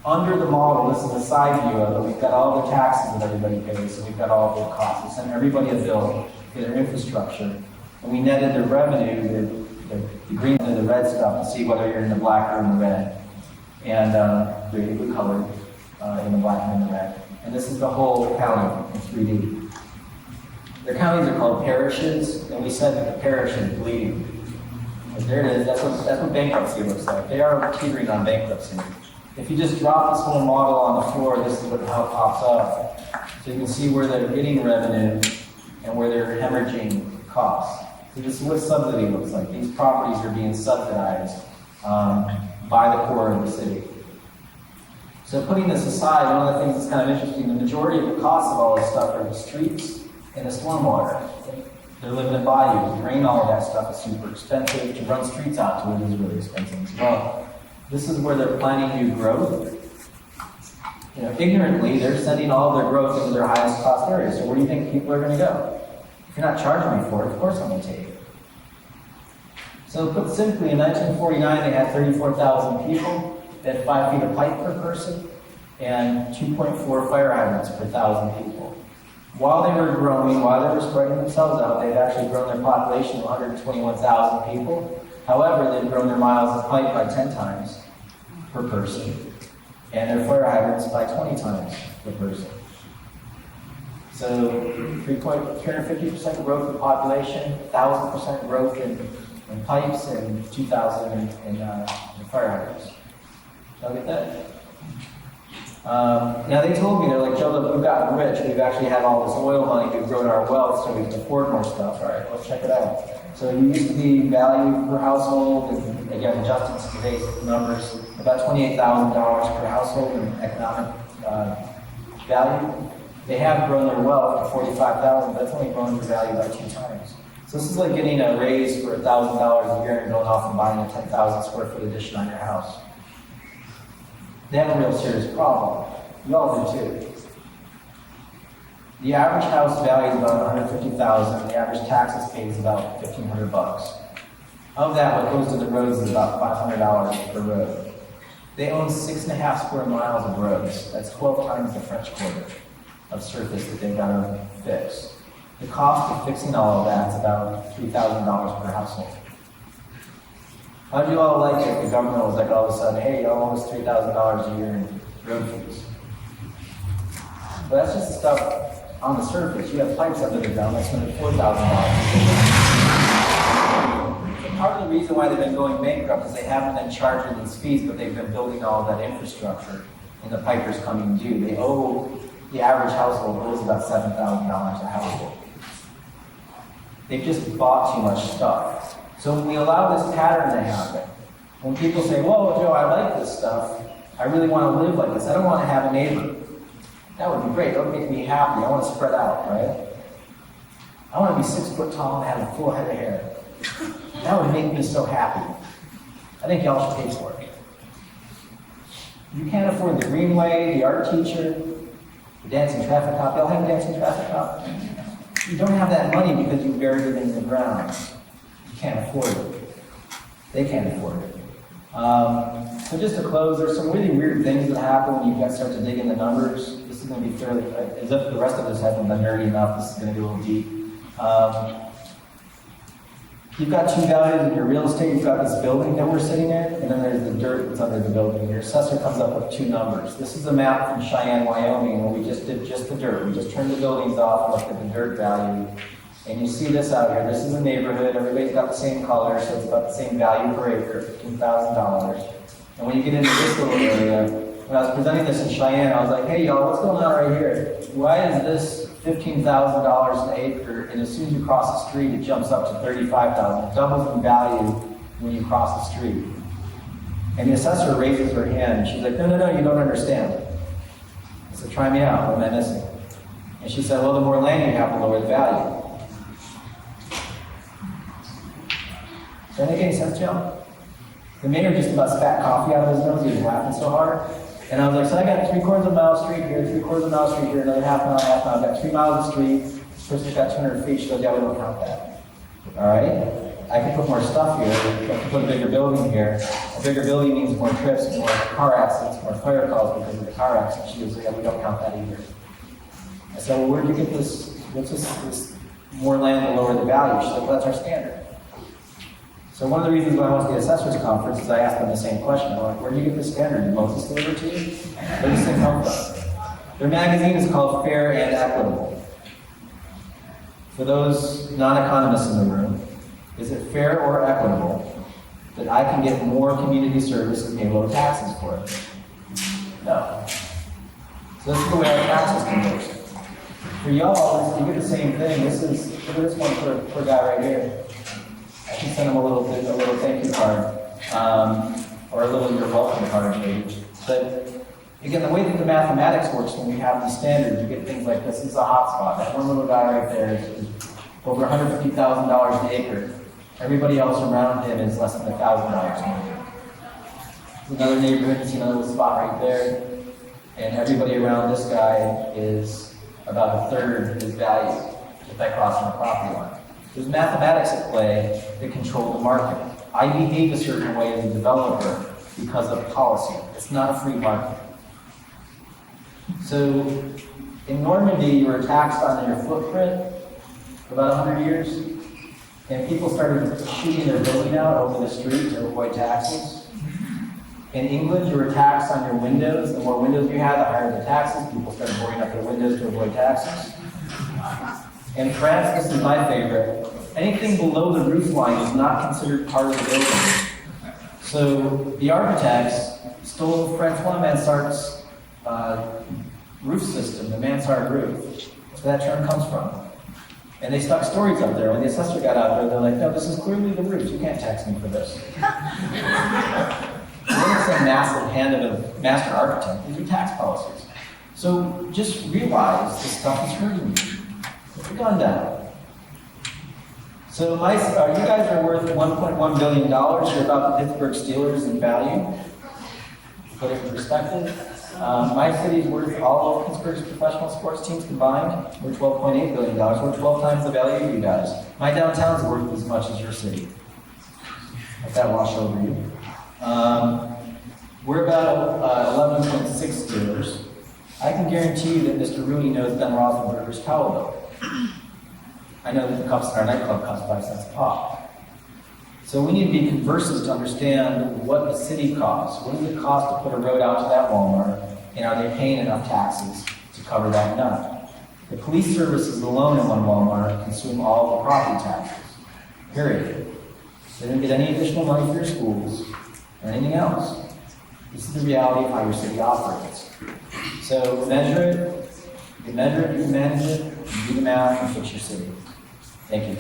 Under the model, this is a side view of it, we've got all the taxes that everybody pays, so we've got all of the costs. We sent everybody a bill for their infrastructure, and we netted the revenue, the green and the red stuff, to see whether you're in the black or in the red. And the colored in the black and in the red. And this is the whole county in 3D. Their counties are called parishes, and we said that the parish is bleeding. But there it is, that's what bankruptcy looks like. They are teetering on bankruptcy. If you just drop this whole model on the floor, this is how it pops up. So you can see where they're getting revenue and where they're hemorrhaging costs. So this is what subsidy looks like. These properties are being subsidized by the core of the city. So putting this aside, one of the things that's kind of interesting, the majority of the costs of all this stuff are the streets and the stormwater. They're living in bayous, rain, all of that stuff is super expensive. To run streets out to it is really expensive as well. This is where they're planning new growth. Ignorantly, they're sending all of their growth into their highest cost areas. So where do you think people are going to go? If you're not charging me for it, of course I'm going to take it. So put simply, in 1949, they had 34,000 people. They had 5 feet of pipe per person and 2.4 fire hydrants per 1,000 people. While they were growing, while they were spreading themselves out, they had actually grown their population to 121,000 people. However, they'd grown their miles of pipe by 10 times per person and their fire hydrants by 20 times per person. So 350% growth in population, 1,000% growth in pipes, and 2,000 in fire hydrants. Y'all get that? Now they told me, they're like, Joe, look, we've gotten rich. We've actually had all this oil money. We've grown our wealth so we can afford more stuff. All right, let's check it out. So it used to be value per household, and again, adjusted to today's numbers, about $28,000 per household in economic value. They have grown their wealth to $45,000, but that's only grown their value by 2 times. So this is like getting a raise for $1,000 a year and going off and buying a 10,000 square foot addition on your house. they have a real serious problem. You all do too. The average house value is about $150,000. The average taxes paid is about $1,500. Of that, what goes to the roads is about $500 per road. They own 6.5 square miles of roads. That's 12 times the French Quarter of surface that they've got to fix. The cost of fixing all of that is about $3,000 per household. How do you all like it if the government was like all of a sudden, hey, you owe us $3,000 a year in road fees? Well, that's just the stuff on the surface. You have pipes under the ground that's going to be $4,000. Part of the reason why they've been going bankrupt is they haven't been charging these fees, but they've been building all of that infrastructure, and the pipers coming due. They owe, the average household owes about $7,000 a household. They've just bought too much stuff. So when we allow this pattern to happen, when people say, whoa, Joe, I like this stuff, I really want to live like this, I don't want to have a neighbor. That would be great, that would make me happy, I want to spread out, right? I want to be 6 foot tall and have a full head of hair. That would make me so happy. I think y'all should pay for it. You can't afford the greenway, the art teacher, the dancing traffic cop. Y'all have a dancing traffic cop? You don't have that money because you buried it in the ground. You can't afford it. They can't afford it. So just to close, there's some really weird things that happen when you guys start to dig in the numbers. This is going to be fairly, as if the rest of us haven't been nerdy enough, this is going to be a little deep. You've got two values in your real estate. You've got this building that we're sitting in, and then there's the dirt that's under the building. Your assessor comes up with two numbers. This is a map from Cheyenne, Wyoming, where we just did just the dirt. We just turned the buildings off, looked at the dirt value. And you see this out here. This is a neighborhood. Everybody's got the same color, so it's about the same value per acre, $15,000. And when you get into this little area, when I was presenting this in Cheyenne, I was like, hey, y'all, what's going on right here? Why is this $15,000 an acre, and as soon as you cross the street, it jumps up to $35,000. It doubles in value when you cross the street. And the assessor raises her hand, and she's like, no, you don't understand. I said, try me out, what am I missing? And she said, well, the more land you have, the lower the value. Does that make any sense, Joe? The mayor just about spat coffee out of his nose, he was laughing so hard. And I was like, so I got 3/4 of a mile street here, 3/4 of a mile street here, another half mile, I've got 3 miles of street, this person's got 200 feet, she goes, yeah, we don't count that. All right? I can put more stuff here, I can put a bigger building here. A bigger building means more trips, more car accidents, more fire calls because of the car accident. She goes, yeah, we don't count that either. I said, well, where'd you get this, what's this more land to lower the value? She said, well, that's our standard. So one of the reasons why I went to the assessors conference is I asked them the same question. I'm like, where do you get this standard? Did Moses deliver it to you? Where does this thing come from? Their magazine is called Fair and Equitable. For those non-economists in the room, is it fair or equitable that I can get more community service and pay low taxes for it? No. So this is the way our tax system works. For y'all, you get the same thing. Look at this one for a guy right here. I can send them a little thank you card, or a little you're welcome card maybe. But again, the way that the mathematics works when we have these standards, you get things like this. This is a hot spot. That one little guy right there is over $150,000 an acre. Everybody else around him is less than $1,000 an acre. Another neighborhood, you see another little spot right there. And everybody around this guy is about 1/3 of his value if I cross on the property line. There's mathematics at play that control the market. I behave a certain way as a developer because of policy. It's not a free market. So in Normandy, you were taxed on your footprint for about 100 years, and people started shooting their building out over the street to avoid taxes. In England, you were taxed on your windows. The more windows you had, the higher the taxes. People started boarding up their windows to avoid taxes. In France, this is my favorite. Anything below the roof line is not considered part of the building. So the architects stole French mansard's roof system, the mansard roof. That's where that term comes from. And they stuck stories up there. When the assessor got out there, they're like, no, this is clearly the roof. You can't tax me for this. It's a massive hand of a master architect. These are tax policies. So just realize this stuff is hurting you. Put your gun down. So you guys are worth $1.1 billion. You're about the Pittsburgh Steelers in value. put it in perspective, my city's worth all of Pittsburgh's professional sports teams combined. We're $12.8 billion. We're 12 times the value of you guys. My downtown's worth as much as your city. Let that wash over you. We're about 11.6 dealers. I can guarantee you that Mr. Rooney knows Ben Roethlisberger's towel bill. I know that the cups in our nightclub cost 5 cents a pop. So we need to be conversant to understand what the city costs. What does it cost to put a road out to that Walmart, and are they paying enough taxes to cover that nut? The police services alone in one Walmart consume all the property taxes, period. They don't get any additional money for your schools or anything else. This is the reality of how your city operates. So measure it, you can measure it, you can manage it, you can do the math, and fix your city. Thank you.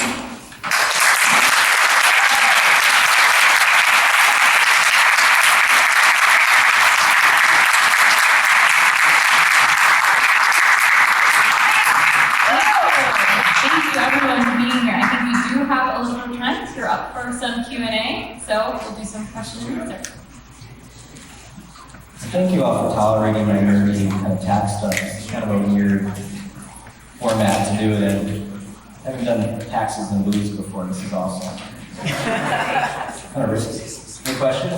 Have a little trends. You're up for some Q&A, so we'll do some questions and answers. Thank you all for tolerating my nerdy kind of tax stuff. It's kind of a weird format to do it in. I haven't done taxes and booze before. This is awesome. Kind of risky. Any questions?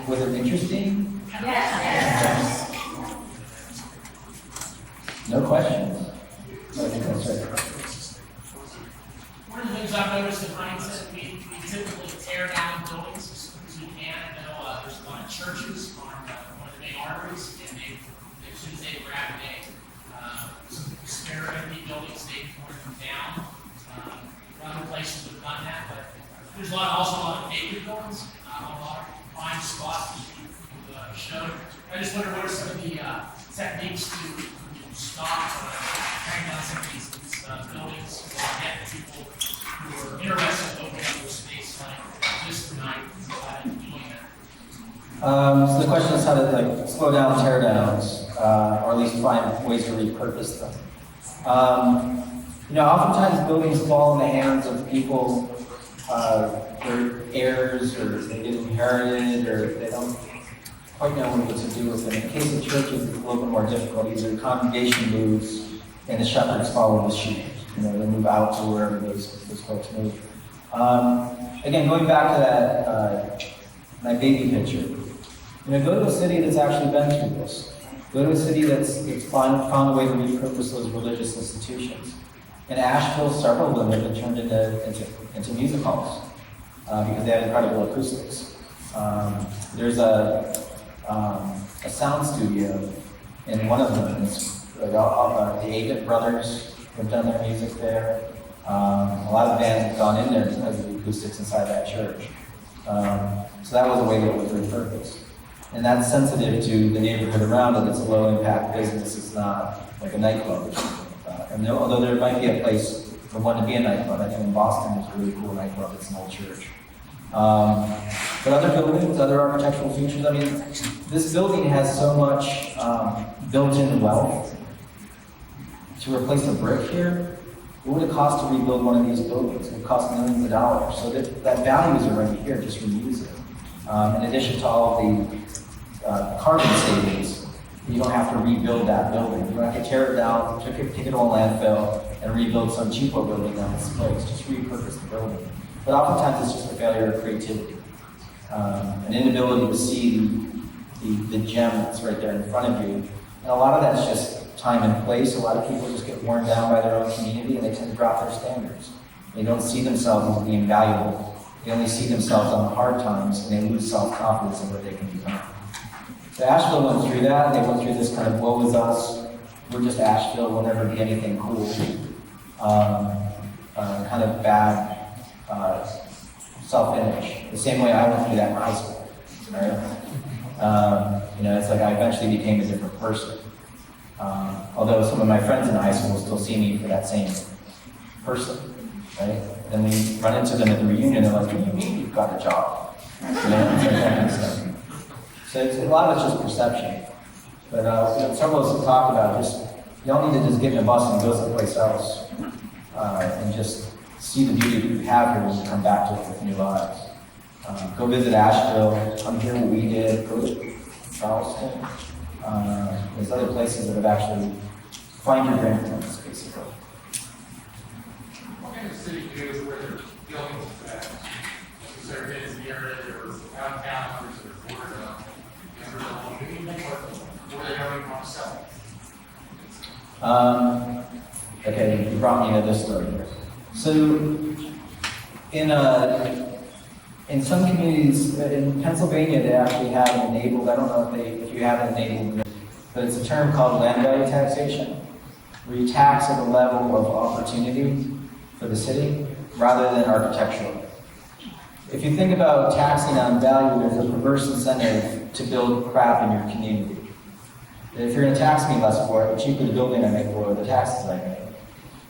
Was it interesting? Yes. No questions? I think that's right. One of the things I've noticed in Hindsight, we typically tear down buildings as soon as we can. I know there's a lot of churches on one of the main arteries, and as soon as they grab some spare empty buildings, they torn them down. Other places have done that, but there's also a lot of vacant buildings, a lot of prime spots that you showed. I just wonder what are some of the techniques to stop tearing down some of these buildings or get people who are interested in opening up a space like this tonight doing that. So the question is how to slow down tear downs, or at least find ways to repurpose them. Oftentimes buildings fall in the hands of people, they're heirs, or they get inherited, or they don't quite know what to do with them. In the case of churches, it's a little bit more difficult. Either the congregation moves and the shepherds follow the sheep. They move out to wherever those folks move. Again, going back to that, my baby picture. Go to a city that's actually been through this. Go to a city that's found a way to repurpose those religious institutions. In Asheville, several of them have been turned into music halls because they have incredible acoustics. There's a sound studio in one of them. It's the Avett Brothers have done their music there. A lot of bands have gone in there because of the acoustics inside that church. So that was a way that it was repurposed. And that's sensitive to the neighborhood around it. It's a low-impact business. It's not like a nightclub or something like that. And although there might be a place for one to be a nightclub, I think in Boston there's a really cool nightclub. It's an old church. But other buildings, other architectural features, this building has so much built-in wealth. To replace a brick here, what would it cost to rebuild one of these buildings? It would cost millions of dollars. So that value is already here, just reuse it. In addition to all of the carbon savings, you don't have to rebuild that building. You don't have to tear it down, take it to a landfill, and rebuild some cheaper building on its place. Just repurpose the building. But oftentimes it's just a failure of creativity. An inability to see the gem that's right there in front of you. And a lot of that's just time and place. A lot of people just get worn down by their own community and they tend to drop their standards. They don't see themselves as being valuable. They only see themselves on the hard times and they lose self-confidence in what they can become. So Asheville went through that. They went through this kind of woe is us. We're just Asheville. We'll never be anything cool. Kind of bad self-image. The same way I went through that in high school. Right? It's like I eventually became a different person. Although some of my friends in high school still see me for that same person, right? Then we run into them at the reunion, they're like, what do you mean you've got a job? It's like that kind of stuff. So a lot of it's just perception. But several of us have talked about y'all need to just get in a bus and go someplace else and just see the beauty that you have here when you come back to it with new eyes. Go visit Asheville, come hear what we did, go to Charleston. There's other places that have actually find your grandparents, basically. What can the city do where their buildings are at? Is there in the area or downtown or is there Florida? Or they don't even want to sell it? Okay, you brought me into this story here. So, in some communities, in Pennsylvania, they actually have it enabled, I don't know if you have it enabled, but it's a term called land value taxation, where you tax at the level of opportunity for the city rather than architectural. If you think about taxing on value, there's a perverse incentive to build crap in your community. If you're going to tax me less for it, the cheaper the building I make for it, the taxes I make.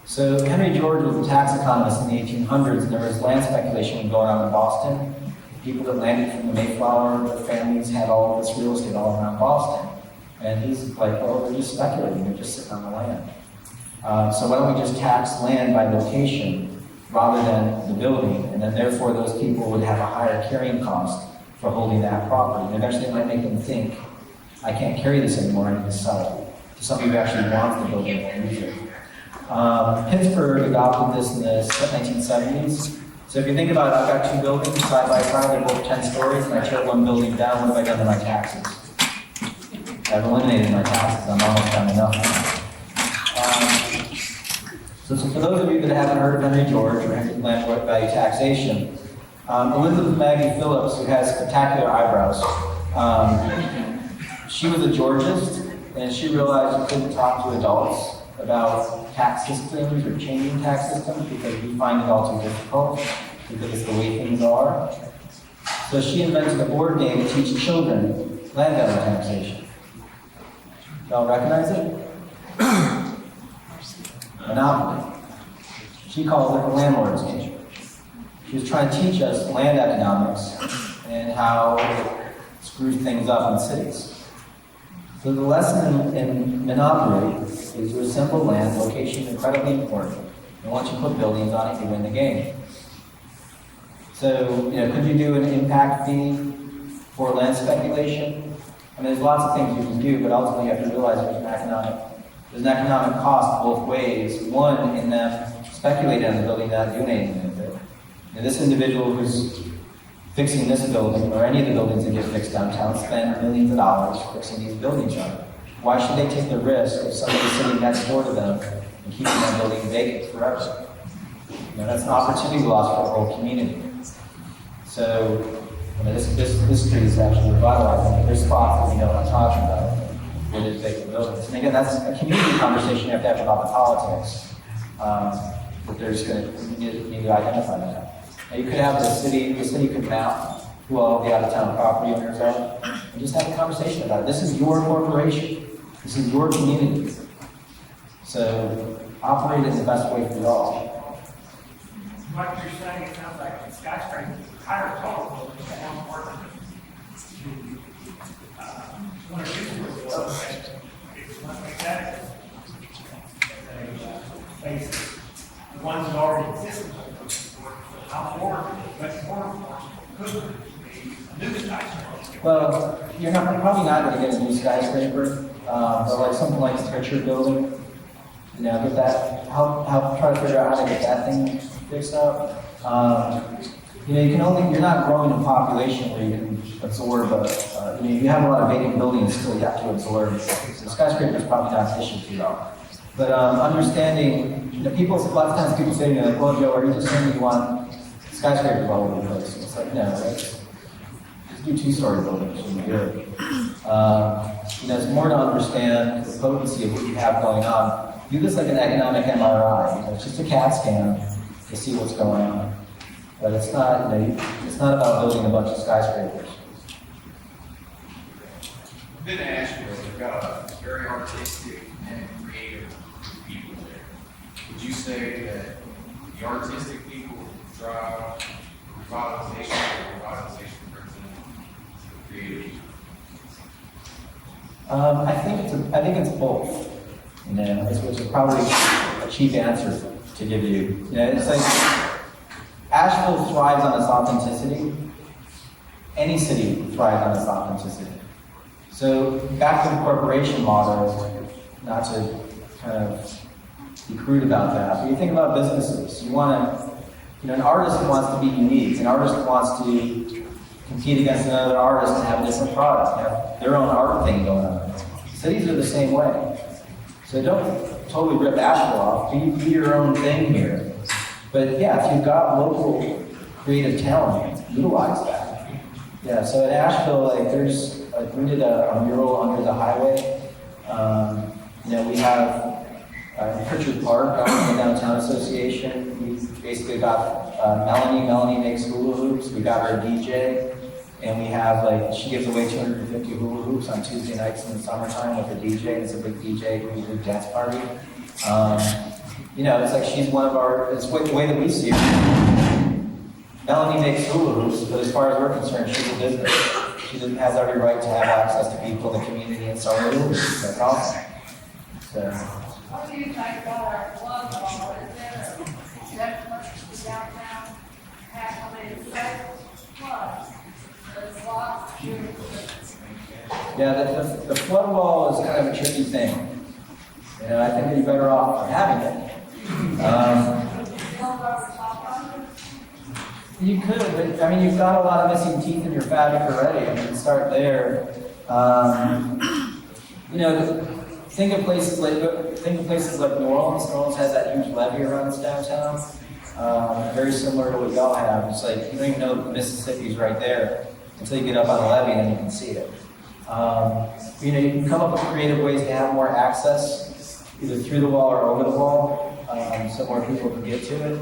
So Henry George was a tax economist in the 1800s, and there was land speculation going on in Boston. People that landed from the Mayflower, their families had all this real estate all around Boston. And he's like, well, they're just speculating, they're just sitting on the land. So why don't we just tax land by location rather than the building, and then therefore those people would have a higher carrying cost for holding that property. And eventually it might make them think, I can't carry this anymore, I need to sell it to somebody who actually wants the building and use it. Pittsburgh adopted this in the 1970s. So if you think about it, I've got two buildings side by side, they're both 10 stories, and I tear one building down, what have I done to my taxes? I've eliminated my taxes, I'm almost down to nothing. So for those of you that haven't heard of Henry George or land value taxation, Elizabeth Maggie Phillips, who has spectacular eyebrows, she was a Georgist, and she realized you couldn't talk to adults about tax systems or changing tax systems because we find it all too difficult because it's the way things are. So she invented a board game to teach children land value taxation. Y'all recognize it? Monopoly. She calls it the landlord's game. She was trying to teach us land economics and how it screws things up in cities. So the lesson in Monopoly is to assemble land, location is incredibly important. And once you put buildings on it, you win the game. So, could you do an impact fee for land speculation? I mean, there's lots of things you can do, but ultimately you have to realize there's an economic cost both ways. One, in them speculating on the building, not doing anything with it. And this individual who's fixing this building, or any of the buildings that get fixed downtown, spend millions of dollars fixing these buildings up. Why should they take the risk of somebody sitting next door to them and keeping that building vacant forever? That's an opportunity loss for the whole community. So, this street is actually revitalizing. There's spots that we know what I'm talking about where there's vacant buildings. And again, that's a community conversation you have to have about the politics. But there's going to need to identify that. Now, you could have the city could map who all the out-of-town property owners are, and just have a conversation about it. This is your corporation. This is your community. So, operate in the best way for you all. What you're saying, it sounds like the skyscrapers, higher tall buildings are more important to one or two buildings. It's not like that. Basis. The ones that already exist. How more, much more could be new skyscraper. Well, you're probably not going to get a new skyscraper, but like something like the picture building, get that, help try to figure out how to get that thing fixed up. You're not growing in population where you can absorb, you have a lot of vacant buildings still you have to absorb. So skyscraper is probably not an issue for you all. But understanding, a lot of times people say to me, like, well, Joe, are you just saying you want skyscrapers all over the place? And it's like, no, just do two-story buildings would be good. It's more to understand the potency of what you have going on. Do this like an economic MRI. It's just a CAT scan to see what's going on. But it's not, it's not about building a bunch of skyscrapers. I've been to Asheville, they've got a very artistic and creative people there. Would you say that the artistic people drive revitalization or revitalization brings in the creative people? I think it's both. Which is probably a cheap answer to give you. It's like Asheville thrives on its authenticity, any city thrives on its authenticity. So back to the corporation model, not to kind of be crude about that, but you think about businesses. You want to, an artist wants to be unique. An artist wants to compete against another artist and have a different product, have their own art thing going on. Cities are the same way. So don't totally rip Asheville off. Do your own thing here. But yeah, if you've got local creative talent, utilize that. Yeah, so at Asheville, we did a mural under the highway. We have Pritchard Park, the Downtown Association. We basically got Melanie makes hula hoops. We got her a DJ, and we have she gives away 250 hula hoops on Tuesday nights in the summertime with a DJ. It's a big DJ hula hoop dance party. It's like she's one of our. It's the way that we see it. Melanie makes hula hoops, but as far as we're concerned, she's a business. She has every right to have access to people in the community and sell her hula hoops. That's awesome. So. What do you think about our club wall? Is there that much of the downtown have clubs? There's lots of beautiful. Yeah, the flood wall is kind of a tricky thing. I think that you're better off for having it. You could, but you've got a lot of missing teeth in your fabric already. Start there. Think of places like New Orleans. New Orleans has that huge levee around its downtown. Very similar to what y'all have. It's like you don't even know the Mississippi's right there until you get up on the levee and then you can see it. You can come up with creative ways to have more access, either through the wall or over the wall, so more people can get to it.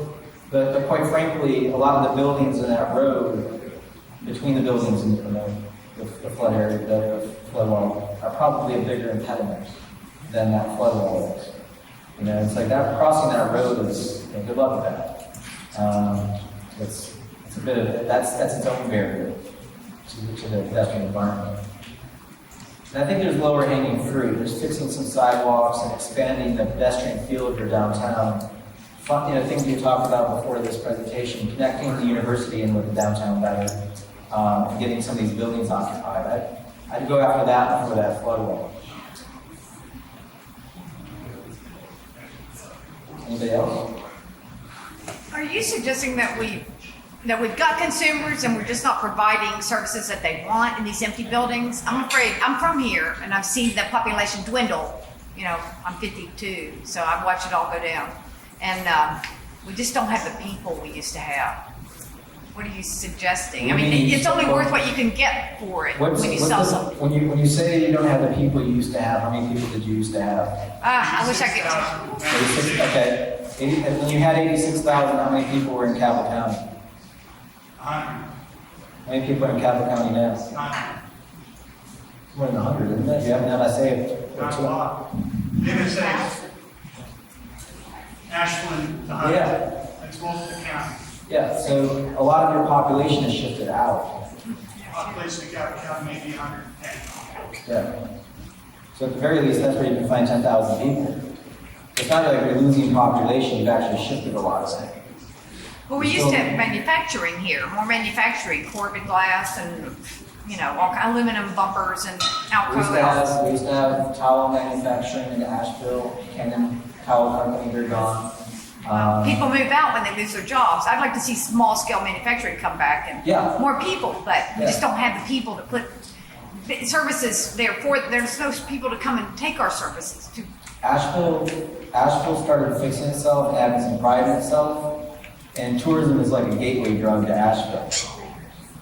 But quite frankly, a lot of the buildings in that road, between the buildings and the flood area, the flood wall, are probably a bigger impediment than that flood wall is. It's like that crossing that road is, good luck with that. It's a bit of, that's its own barrier to the pedestrian environment. And I think there's lower hanging fruit. There's fixing some sidewalks and expanding the pedestrian feel of your downtown. Things we talked about before this presentation, connecting the university in with the downtown better, and getting some of these buildings occupied. I'd go after that before that flood wall. Anybody else? Are you suggesting that we've got consumers and we're just not providing services that they want in these empty buildings? I'm afraid, I'm from here and I've seen the population dwindle. I'm 52, so I've watched it all go down. And we just don't have the people we used to have. What are you suggesting? It's only worth what you can get for it when you sell something. When you say you don't have the people you used to have, how many people did you used to have? I wish I could. 86, okay. And when you had 86,000, how many people were in Cabell County? 100. How many people are in Cabell County now? More than 100, isn't it? You have an MSA Not of a lot. MSA. Ashland, the 100. Yeah. That's most of the county. Yeah, so a lot of your population has shifted out. Population of Cabot County maybe 110. Yeah. So at the very least, that's where you can find 10,000 people. It's not like you're losing population, you've actually shifted a lot of it. Well, we used to have manufacturing here, more manufacturing, Corbin glass and, all aluminum bumpers and alcohol. We used to have towel manufacturing in Asheville, Cannon Towel Company, they're gone. People move out when they lose their jobs. I'd like to see small scale manufacturing come back and more people, but we just don't have the people to put services there for. There's no people to come and take our services. Asheville started fixing itself and having some pride in itself, and tourism is like a gateway drug to Asheville.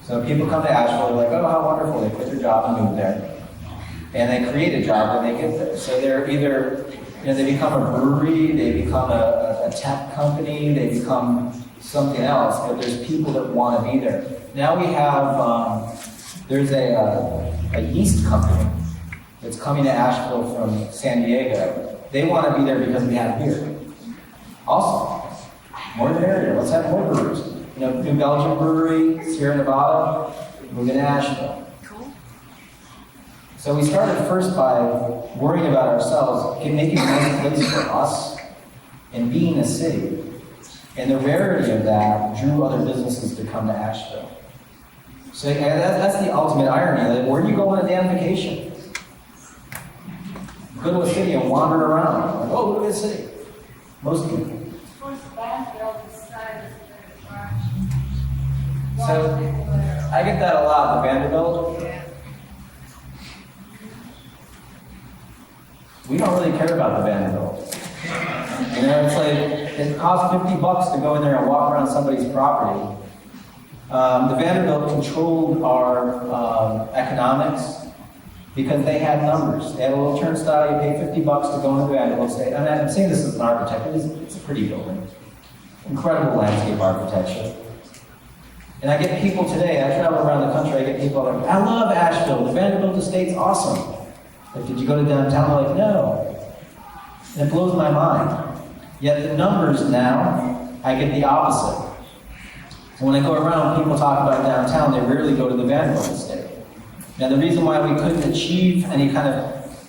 So people come to Asheville, they're like, oh, how wonderful, they quit their job and move there. And they create a job when they get there. So they're either, they become a brewery, they become a tech company, they become something else, but there's people that want to be there. Now we have, there's a yeast company that's coming to Asheville from San Diego. They want to be there because we have beer. Awesome. More the merrier. Let's have more breweries. New Belgium Brewery, Sierra Nevada, moving to Asheville. Cool. So we started first by worrying about ourselves, making a nice place for us, and being a city. And the rarity of that drew other businesses to come to Asheville. So yeah, that's the ultimate irony. Like, where do you go on a damn vacation? Go to a city and wander around. Like, oh, look at this city. Most people. Of course, Banfield decided to trash. So I get that a lot, the Vanderbilt. We don't really care about the Vanderbilt. You know, it's like, it costs $50 to go in there and walk around somebody's property. The Vanderbilt controlled our economics because they had numbers. They had a little turnstile, you pay $50 to go into the Vanderbilt State. And I'm saying this as an architect, it's a pretty building. Incredible landscape architecture. And I get people today, I travel around the country, I get people like, I love Asheville, the Vanderbilt Estate's awesome. Like, did you go to downtown? They're like, no. And it blows my mind. Yet the numbers now, I get the opposite. So when I go around, people talk about downtown, they rarely go to the Vanderbilt Estate. Now the reason why we couldn't achieve any kind of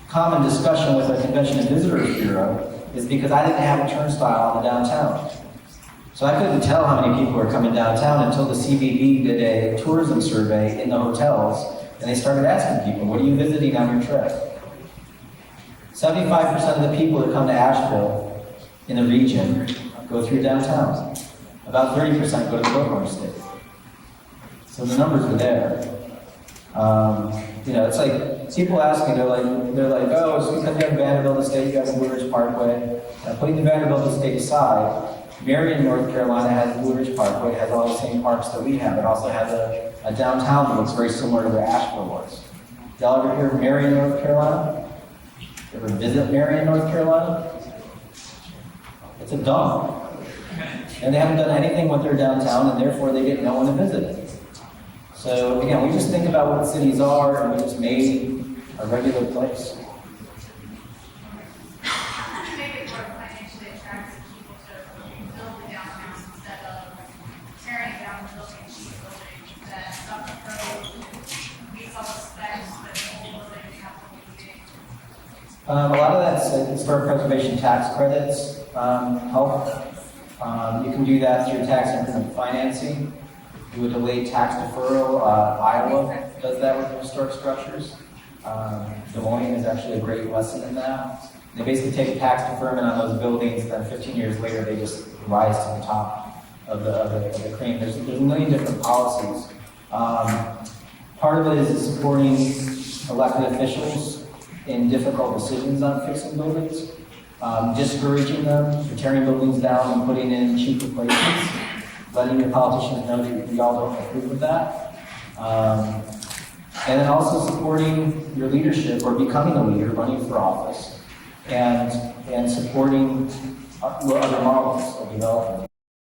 common discussion with our Convention and Visitors Bureau is because I didn't have a turnstile on the downtown. So I couldn't tell how many people were coming downtown until the CVB did a tourism survey in the hotels, and they started asking people, what are you visiting on your trip? 75% of the people that come to Asheville in the region go through downtown. About 30% go to the Brooklyn Estate. So the numbers are there. You know, it's like, people ask me, they're like, oh, it's because you have Vanderbilt Estate, you have Blue Ridge Parkway. Putting the Vanderbilt Estate aside, Marion, North Carolina has Blue Ridge Parkway, it has all the same parks that we have. It also has a downtown that looks very similar to where Asheville was. Y'all ever hear of Marion, North Carolina? You ever visit Marion, North Carolina? It's a dump. And they haven't done anything with their downtown, and therefore they get no one to visit it. So again, we just think about what cities are, and we just made a regular place. Make it more financially attractive to people to build the downtowns instead of tearing down the building, cheap building that up the road meets all the specs, but the whole building has to be big. A lot of that's historic preservation tax credits help. You can do that through tax increment financing. Do a delayed tax deferral. Iowa does that with historic structures. Des Moines is actually a great lesson in that. They basically take a tax deferment on those buildings, then 15 years later they just rise to the top of the cream. There's a million different policies. Part of it is supporting elected officials in difficult decisions on fixing buildings, discouraging them from tearing buildings down and putting in cheaper places, letting your politicians know that we all don't agree with that. And then also supporting your leadership or becoming a leader, running for office, and supporting other models of development.